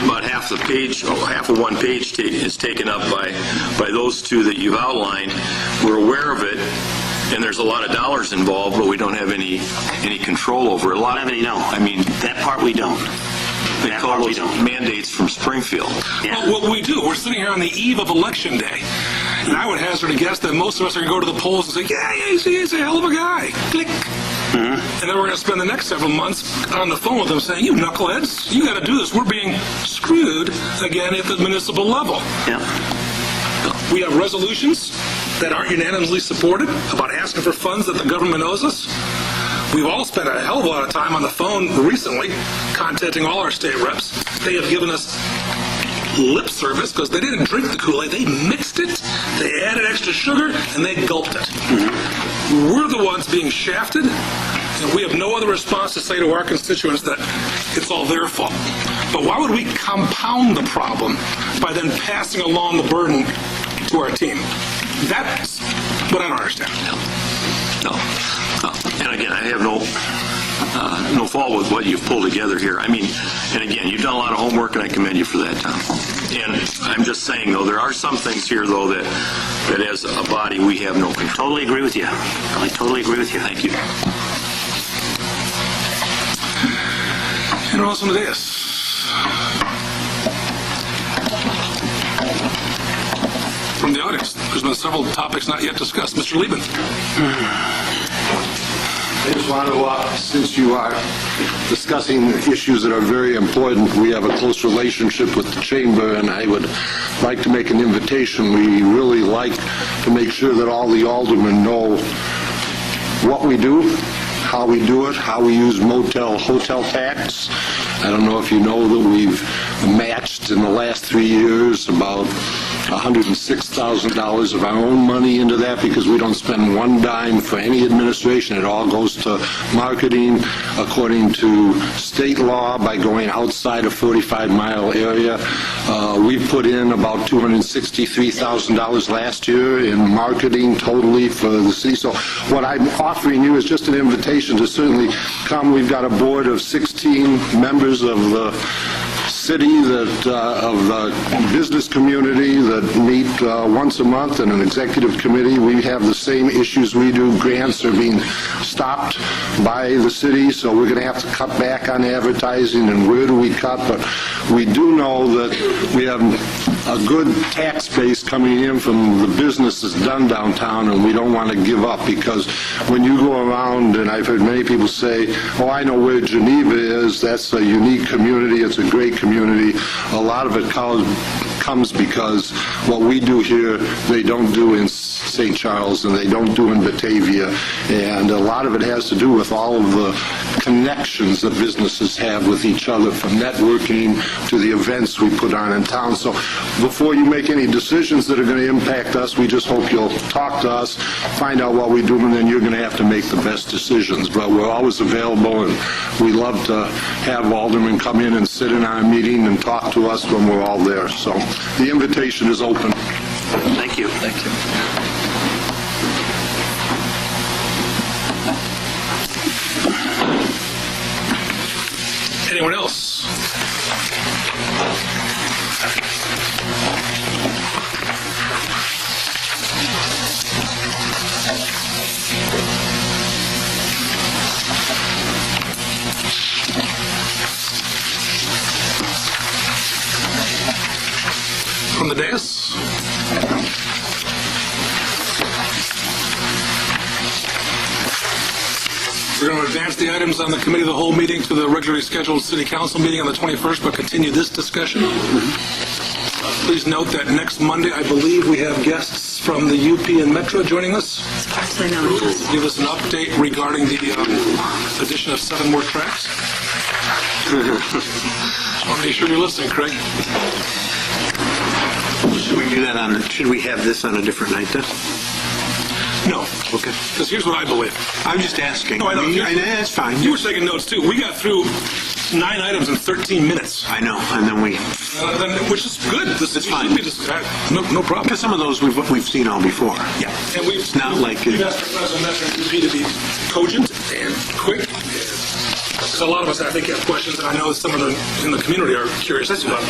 F: about half of one page is taken up by those 2 that you've outlined. We're aware of it, and there's a lot of dollars involved, but we don't have any control over it.
L: That part we don't.
F: They call those mandates from Springfield.
A: Yeah. Well, what we do, we're sitting here on the eve of Election Day, and I would hazard a guess that most of us are going to go to the polls and say, yeah, he's a hell of a guy. Click. And then we're going to spend the next several months on the phone with them saying, you knuckleheads, you got to do this. We're being screwed again at the municipal level.
L: Yeah.
A: We have resolutions that aren't unanimously supported about asking for funds that the government owes us. We've all spent a hell of a lot of time on the phone recently contacting all our state reps. They have given us lip service because they didn't drink the Kool-Aid. They mixed it, they added extra sugar, and they gulped it. We're the ones being shafted, and we have no other response to say to our constituents that it's all their fault. But why would we compound the problem by then passing along the burden to our team? That's what I don't understand.
F: No. And again, I have no fault with what you've pulled together here. I mean, and again, you've done a lot of homework, and I commend you for that, Tom. And I'm just saying, though, there are some things here, though, that as a body, we have no control.
L: Totally agree with you. I totally agree with you.
F: Thank you.
A: And also to this. From the audience, there's been several topics not yet discussed. Mr. Lieben.
R: I just want to, since you are discussing issues that are very important, we have a close relationship with the chamber, and I would like to make an invitation. We really like to make sure that all the aldermen know what we do, how we do it, how we use hotel tax. I don't know if you know that we've matched in the last 3 years about $106,000 of our own money into that because we don't spend one dime for any administration. It all goes to marketing according to state law by going outside a 45-mile area. We put in about $263,000 last year in marketing totally for the city. So what I'm offering you is just an invitation to certainly come. We've got a board of 16 members of the city of the business community that meet once a month, and an executive committee. We have the same issues we do. Grants are being stopped by the city, so we're going to have to cut back on advertising, and where do we cut? But we do know that we have a good tax base coming in from the business that's done downtown, and we don't want to give up, because when you go around, and I've heard many people say, oh, I know where Geneva is, that's a unique community, it's a great community. A lot of it comes because what we do here, they don't do in St. Charles, and they don't do in Batavia, and a lot of it has to do with all of the connections that businesses have with each other, from networking to the events we put on in town. So before you make any decisions that are going to impact us, we just hope you'll talk to us, find out what we do, and then you're going to have to make the best decisions. But we're always available, and we love to have aldermen come in and sit in our meeting and talk to us when we're all there. So the invitation is open.
L: Thank you. Thank you.
A: Anyone else? From the dais? We're going to advance the items on the committee of the whole meeting to the regularly scheduled city council meeting on the 21st, but continue this discussion. Please note that next Monday, I believe we have guests from the UP and Metro joining us.
P: I know.
A: Give us an update regarding the addition of 7 more tracks. I want to make sure you're listening, Craig.
B: Should we do that should we have this on a different night then?
A: No.
B: Okay.
A: Because here's what I believe.
B: I'm just asking.
A: No, I know.
B: That's fine.
A: You were taking notes, too. We got through 9 items in 13 minutes.
B: I know, and then we...
A: which is good.
B: It's fine.
A: No problem.
B: Because some of those we've seen all before.
A: Yeah. And
B: it's not like...
A: We've asked the President Metro to be cogent and quick. Because a lot of us, I think, have questions, and I know some of them in the community are curious about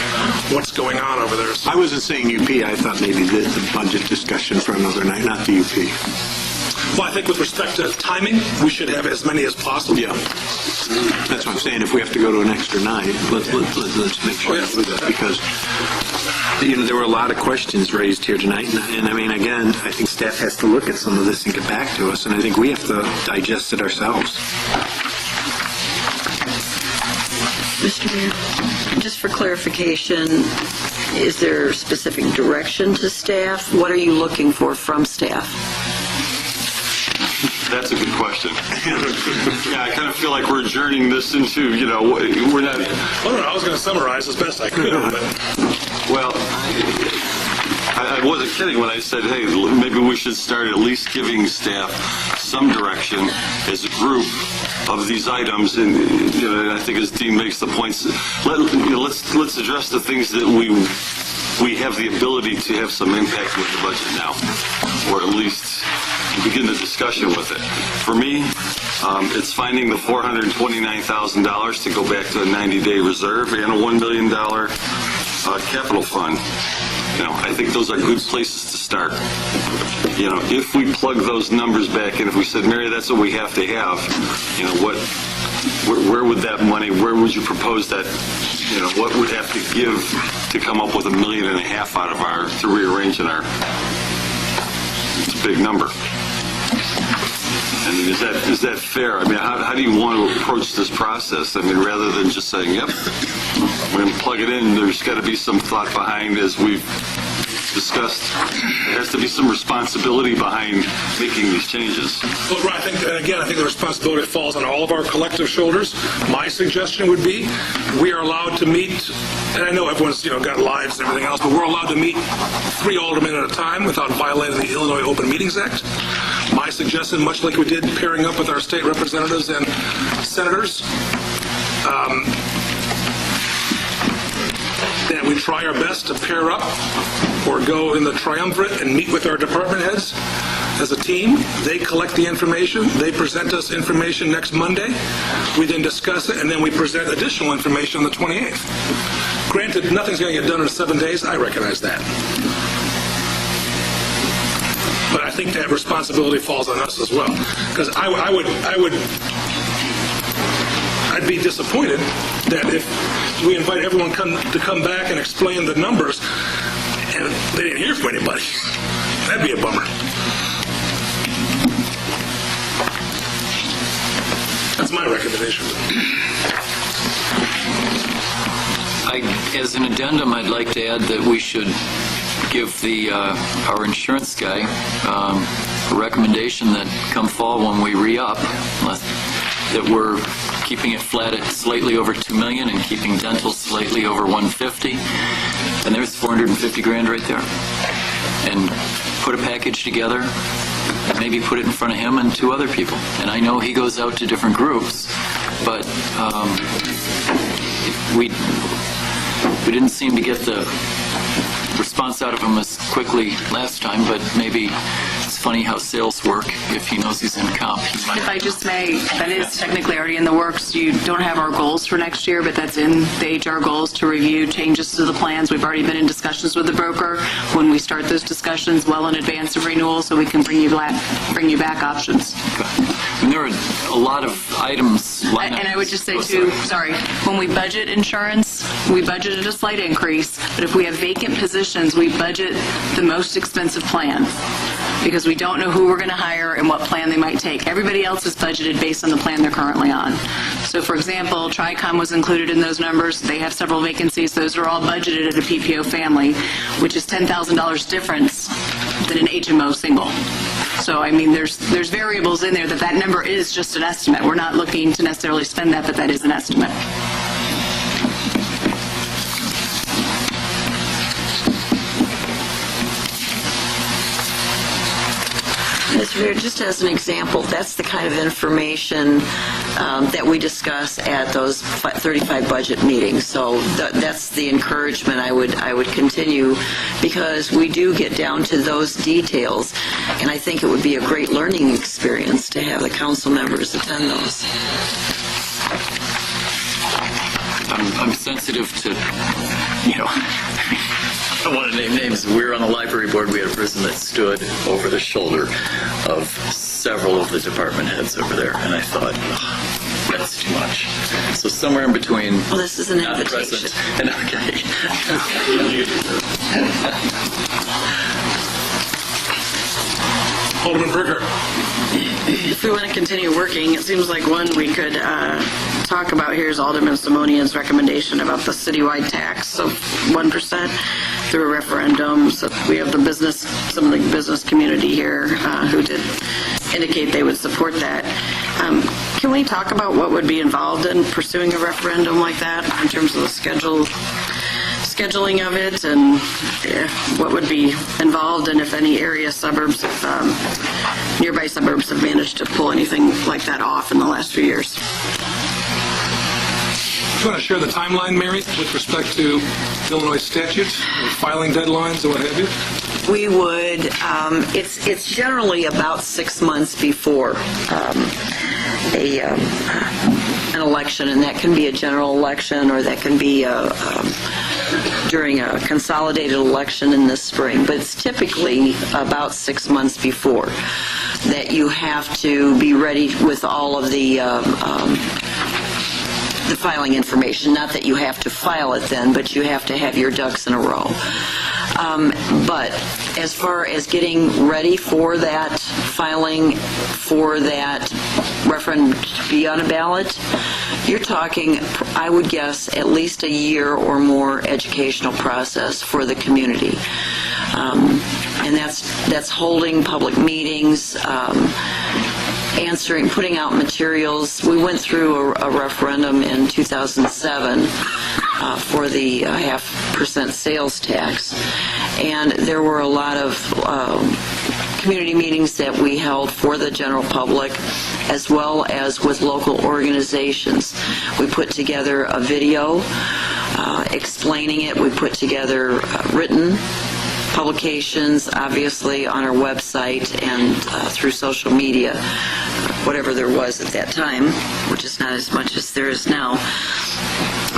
A: what's going on over there. So.
B: I wasn't saying UP. I thought maybe the budget discussion for another night, not the UP.
A: Well, I think with respect to timing, we should have as many as possible.
B: Yeah. That's what I'm saying. If we have to go to an extra night, let's make sure we do that, because there were a lot of questions raised here tonight, and I mean, again, I think staff has to look at some of this and get back to us, and I think we have to digest it ourselves.
P: Mr. Mayor, just for clarification, is there specific direction to staff? What are you looking for from staff?
O: That's a good question. Yeah, I kind of feel like we're adjourning this into, we're not...
A: Well, no, I was going to summarize as best I could.
O: Well, I wasn't kidding when I said, hey, maybe we should start at least giving staff some direction as a group of these items. And I think as Dean makes the points, let's address the things that we have the ability to have some impact with the budget now, or at least begin the discussion with it. For me, it's finding the $429,000 to go back to a 90-day reserve and a $1 million capital fund. I think those are good places to start. If we plug those numbers back in, if we said, Mary, that's what we have to have, where would that money, where would you propose that, what would have to give to come up with $1.5 million out of to rearrange in our, it's a big number. I mean, is that fair? I mean, how do you want to approach this process? I mean, rather than just saying, yep, we're going to plug it in, there's got to be some thought behind, as we've discussed. There has to be some responsibility behind making these changes.
A: Well, right, I think the responsibility falls on all of our collective shoulders. My suggestion would be we are allowed to meet, and I know everyone's got lives and everything else, but we're allowed to meet 3 aldermen at a time without violating the Illinois Open Meetings Act. My suggestion, much like we did pairing up with our state representatives and senators, that we try our best to pair up or go in the triumvirate and meet with our department heads as a team. They collect the information. They present us information next Monday. We then discuss it, and then we present additional information on the 28th. Granted, nothing's going to get done in 7 days. I recognize that. But I think that responsibility falls on us as well. Because I'd be disappointed that if we invite everyone to come back and explain the numbers, and they didn't hear from anybody. That'd be a bummer. That's my recommendation.
M: As an addendum, I'd like to add that we should give our insurance guy a recommendation that come fall when we re-up, that we're keeping it flat at slightly over 2 million and keeping dental slightly over 150. And there's 450 grand right there. And put a package together, and maybe put it in front of him and 2 other people. And I know he goes out to different groups, but we didn't seem to get the response out of him as quickly last time, but maybe it's funny how sales work. If he knows he's in comp, he might.
N: If I just may, that is technically already in the works. You don't have our goals for next year, but that's in the HR goals to review changes to the plans. We've already been in discussions with the broker. When we start those discussions well in advance of renewal, so we can bring you back options.
M: And there are a lot of items.
N: And I would just say too, sorry, when we budget insurance, we budgeted a slight increase, but if we have vacant positions, we budget the most expensive plan, because we don't know who we're going to hire and what plan they might take. Everybody else is budgeted based on the plan they're currently on. So for example, Tricom was included in those numbers. They have several vacancies. Those are all budgeted at a PPO family, which is $10,000 difference than an HMO single. So, I mean, there's variables in there that number is just an estimate. We're not looking to necessarily spend that, but that is an estimate.
P: Mr. Mayor, just as an example, that's the kind of information that we discuss at those 35 budget meetings. So that's the encouragement I would continue, because we do get down to those details, and I think it would be a great learning experience to have the council members attend those.
M: I'm sensitive to, I don't want to name names. We were on the library board. We had a person that stood over the shoulder of several of the department heads over there, and I thought, that's too much. So somewhere in between.
P: Well, this is an
M: not
P: invitation.
M: Present and okay.
A: Alderman Bricker.
D: If we want to continue working, it seems like one we could talk about here is Alderman Simonian's recommendation about the citywide tax of 1% through a referendum. So we have some of the business community here who did indicate they would support that. Can we talk about what would be involved in pursuing a referendum like that in terms of the scheduling of it, and what would be involved, and if any nearby suburbs have managed to pull anything like that off in the last few years?
A: Do you want to share the timeline, Mary, with respect to Illinois statutes, filing deadlines, and what have you?
P: We would, it's generally about 6 months before an election, and that can be a general election, or that can be during a consolidated election in the spring. But it's typically about 6 months before that you have to be ready with all of the filing information. Not that you have to file it then, but you have to have your ducks in a row. But as far as getting ready for that filing, for that referendum to be on a ballot, you're talking, I would guess, at least a year or more educational process for the community. And that's holding public meetings, putting out materials. We went through a referendum in 2007 for the 0.5% sales tax, and there were a lot of community meetings that we held for the general public, as well as with local organizations. We put together a video explaining it. We put together written publications, obviously, on our website and through social media, whatever there was at that time, which is not as much as there is now.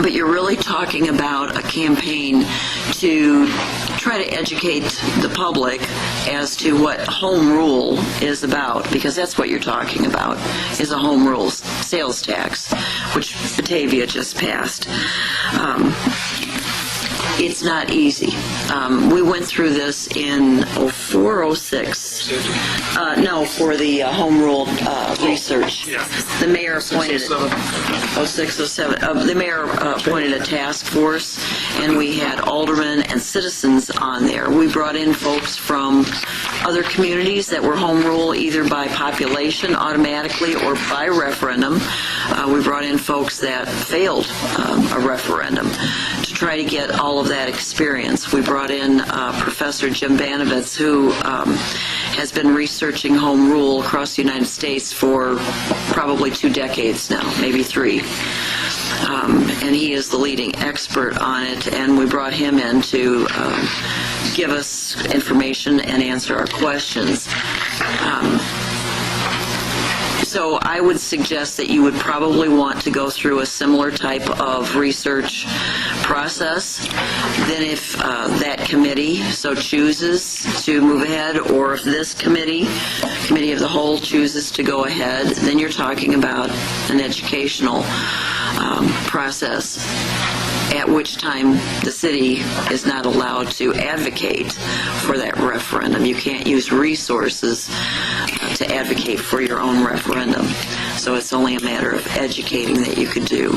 P: But you're really talking about a campaign to try to educate the public as to what home rule is about, because that's what you're talking about, is a home rule sales tax, which Batavia just passed. It's not easy. We went through this in '04, '06. No, for the home rule research. The mayor appointed it. '06, '07. The mayor appointed a task force, and we had aldermen and citizens on there. We brought in folks from other communities that were home rule either by population automatically or by referendum. We brought in folks that failed a referendum to try to get all of that experience. We brought in Professor Jim Banovitz, who has been researching home rule across the United States for probably 2 decades now, maybe 3. And he is the leading expert on it, and we brought him in to give us information and answer our questions. So I would suggest that you would probably want to go through a similar type of research process. Then if that committee so chooses to move ahead, or if this committee of the whole, chooses to go ahead, then you're talking about an educational process, at which time the city is not allowed to advocate for that referendum. You can't use resources to advocate for your own referendum. So it's only a matter of educating that you could do.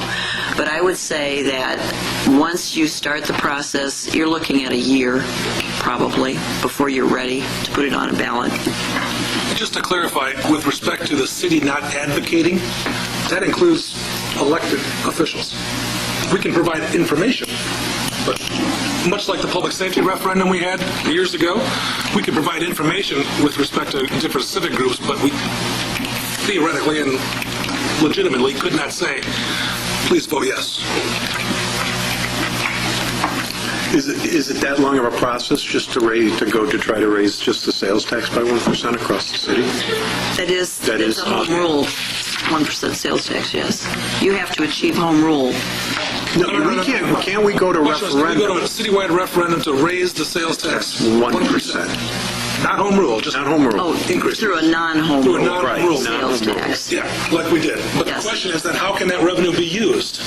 P: But I would say that once you start the process, you're looking at a year, probably, before you're ready to put it on a ballot.
A: Just to clarify, with respect to the city not advocating, that includes elected officials. We can provide information, but much like the public safety referendum we had years ago, we can provide information with respect to different civic groups, but we theoretically and legitimately could not say, please vote yes.
B: Is it that long of a process just to try to raise just the sales tax by 1% across the city?
P: That is a home rule, 1% sales tax, yes. You have to achieve home rule.
B: No, we can't. Can't we go to referendum?
A: Can we go to a citywide referendum to raise the sales tax
B: 1%.
A: Not home rule, just
B: not home rule.
P: Oh, through a non-home
A: through a
P: rule
A: non-rule
P: sales tax.
A: Yeah, like we did. But the question is then, how can that revenue be used?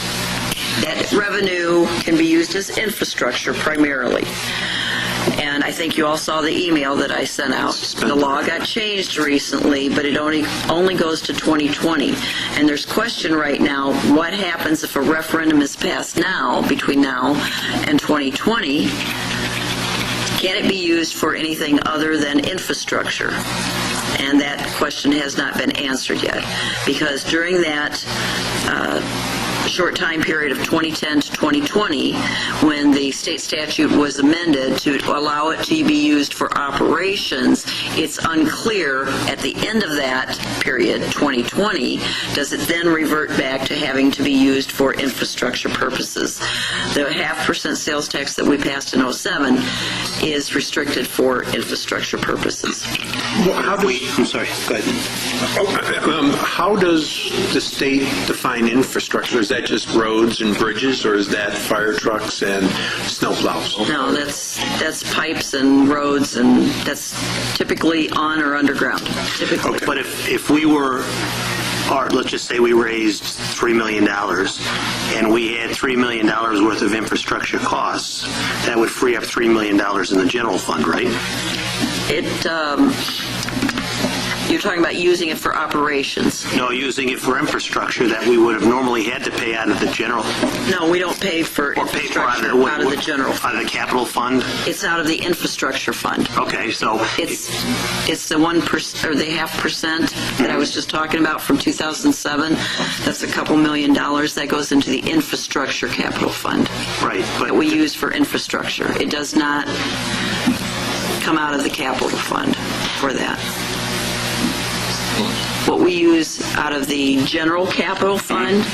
P: That revenue can be used as infrastructure primarily. And I think you all saw the email that I sent out. The law got changed recently, but it only goes to 2020. And there's question right now, what happens if a referendum is passed now, between now and 2020? Can it be used for anything other than infrastructure? And that question has not been answered yet. Because during that short time period of 2010 to 2020, when the state statute was amended to allow it to be used for operations, it's unclear at the end of that period, 2020, does it then revert back to having to be used for infrastructure purposes. The 0.5% sales tax that we passed in '07 is restricted for infrastructure purposes.
L: I'm sorry, go ahead.
B: How does the state define infrastructure? Is that just roads and bridges, or is that fire trucks and snowplows?
P: No, that's pipes and roads, and that's typically on or underground, typically.
L: Okay. But if we were, or let's just say we raised $3 million, and we had $3 million worth of infrastructure costs, that would free up $3 million in the general fund, right?
P: You're talking about using it for operations?
L: No, using it for infrastructure that we would have normally had to pay out of the general.
P: No, we don't pay for infrastructure out of the general fund.
L: Out of the capital fund?
P: It's out of the infrastructure fund.
L: Okay, so
P: it's the 1% or the 0.5% that I was just talking about from 2007. That's a couple $1 million that goes into the infrastructure capital fund.
L: Right, but
P: that we use for infrastructure. It does not come out of the capital fund for that. What we use out of the general capital fund,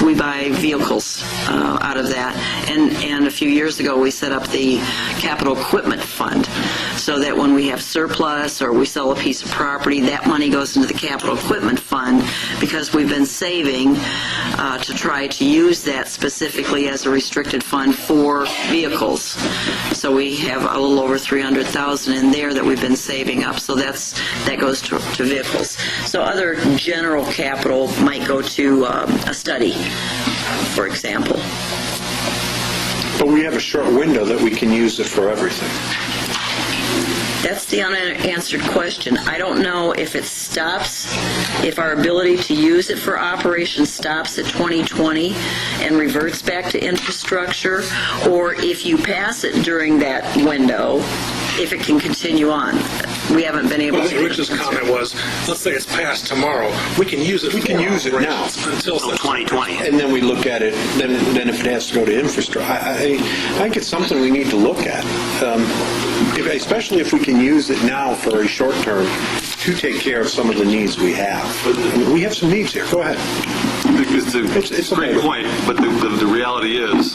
P: we buy vehicles out of that. And a few years ago, we set up the capital equipment fund so that when we have surplus or we sell a piece of property, that money goes into the capital equipment fund because we've been saving to try to use that specifically as a restricted fund for vehicles. So we have a little over $300,000 in there that we've been saving up. So that goes to vehicles. So other general capital might go to a study, for example.
R: But we have a short window that we can use it for everything.
P: That's the unanswered question. I don't know if it stops, if our ability to use it for operations stops at 2020 and reverts back to infrastructure, or if you pass it during that window, if it can continue on. We haven't been able
A: Well, I think
P: to.
A: Rich's comment was, let's say it's passed tomorrow, we can use it.
R: We can use it now.
A: Until
L: 2020.
R: And then we look at it, then if it has to go to infrastructure, I think it's something we need to look at. Especially if we can use it now for a short term to take care of some of the needs we have. We have some needs here. Go ahead.
O: It's a great point, but the reality is,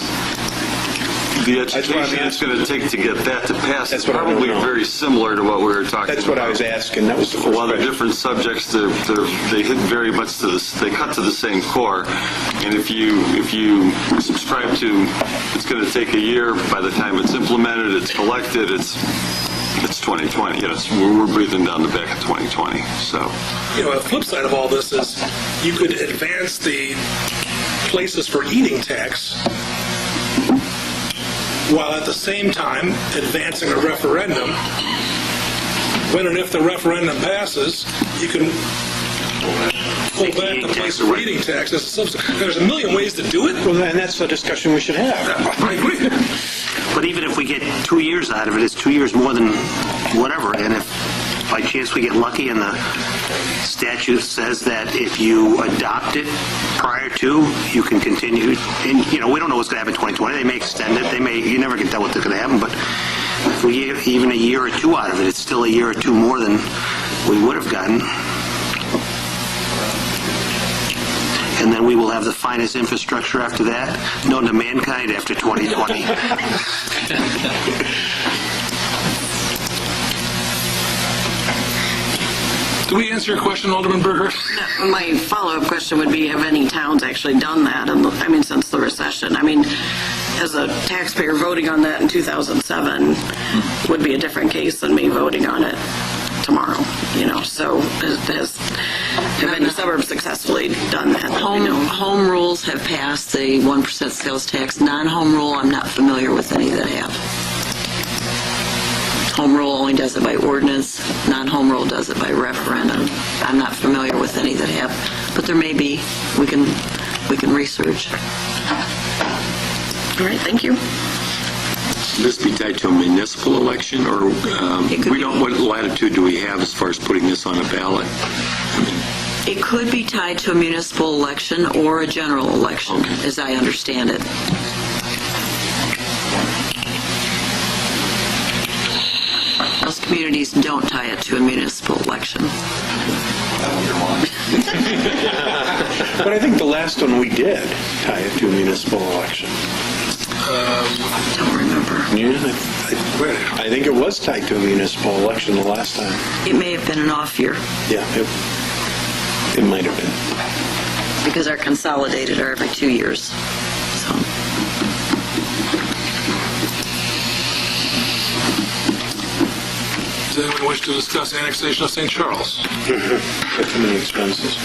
O: the education it's going to take to get that to pass is probably very similar to what we were talking about.
R: That's what I was asking. That was the first
O: While they're
R: question.
O: different subjects, they hit very much to this. They cut to the same core. And if you subscribe to, it's going to take a year. By the time it's implemented, it's collected. It's 2020. Yes, we're breathing down the back of 2020. So,
A: The flip side of all this is you could advance the places for eating tax while at the same time advancing a referendum. When and if the referendum passes, you can pull back the place for eating tax as a subsidy. There's a million ways to do it.
R: Well, and that's the discussion we should have.
A: I agree.
L: But even if we get 2 years out of it, it's 2 years more than whatever. And if by chance we get lucky and the statute says that if you adopt it prior to, you can continue. And, we don't know what's going to happen in 2020. They may extend it. You never can tell what's going to happen. But if we get even a year or two out of it, it's still a year or two more than we would have gotten. And then we will have the finest infrastructure after that, known to mankind after 2020.
A: Do we answer your question, Alderman Berger?
D: My follow-up question would be, have any towns actually done that, since the recession? As a taxpayer, voting on that in 2007 would be a different case than me voting on it tomorrow, so have any suburbs successfully done that?
P: Home rules have passed the 1% sales tax. Non-home rule, I'm not familiar with any that have. Home rule only does it by ordinance. Non-home rule does it by referendum. I'm not familiar with any that have, but there may be. We can research. All right, thank you.
S: Would this be tied to a municipal election, or what latitude do we have as far as putting this on a ballot?
P: It could be tied to a municipal election or a general election, as I understand it. Most communities don't tie it to a municipal election.
R: But I think the last one we did tie it to a municipal election.
P: I don't remember.
R: Yeah, I think it was tied to a municipal election the last time.
P: It may have been an off year.
R: Yeah, it might have been.
P: Because our consolidated are every 2 years. So.
A: Does anyone wish to discuss annexation of St. Charles?
R: Got too many expenses.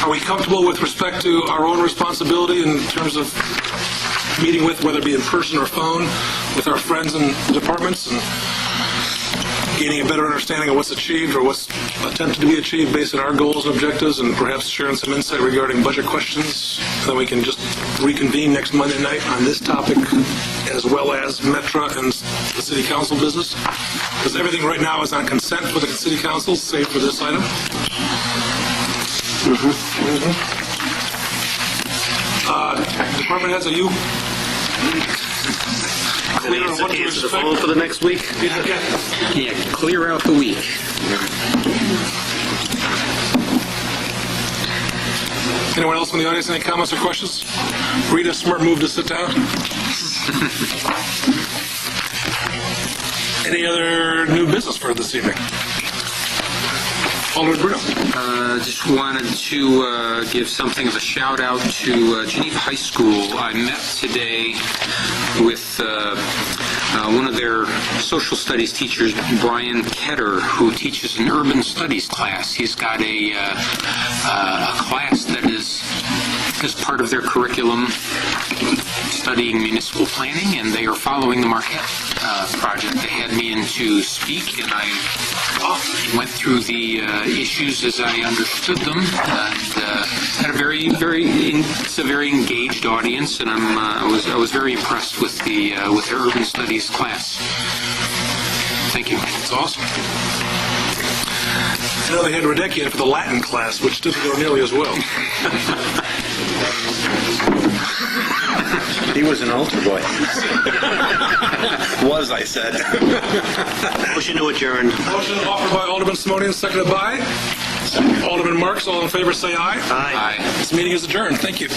A: Are we comfortable with respect to our own responsibility in terms of meeting with, whether it be in person or phone, with our friends and departments, and gaining a better understanding of what's achieved or what's attempted to be achieved based on our goals and objectives, and perhaps sharing some insight regarding budget questions? And then we can just reconvene next Monday night on this topic, as well as Metra and the City Council business. Because everything right now is on consent for the City Council, save for this item. Department heads, are you clear on what to expect
L: for the next week?
H: Yeah, clear out the week.
A: Anyone else in the audience, any comments or questions? Rita, smart move to sit down. Any other new business for this evening? Alderman Bruno.
H: Just wanted to give something of a shout out to Geneva High School. I met today with one of their social studies teachers, Brian Ketter, who teaches an urban studies class. He's got a class that is as part of their curriculum studying municipal planning, and they are following the Marquette project. They had me in to speak, and I went through the issues as I understood them, and had a very engaged audience, and I was very impressed with their urban studies class. Thank you.
A: That's awesome. I know they had Radecki in for the Latin class, which didn't go nearly as well.
B: He was an altar boy.
K: Was, I said.
L: Motion to adjourn.
A: Motion offered by Alderman Simonian, seconded by Alderman Marks. All in favor, say aye.
L: Aye.
A: This meeting is adjourned. Thank you.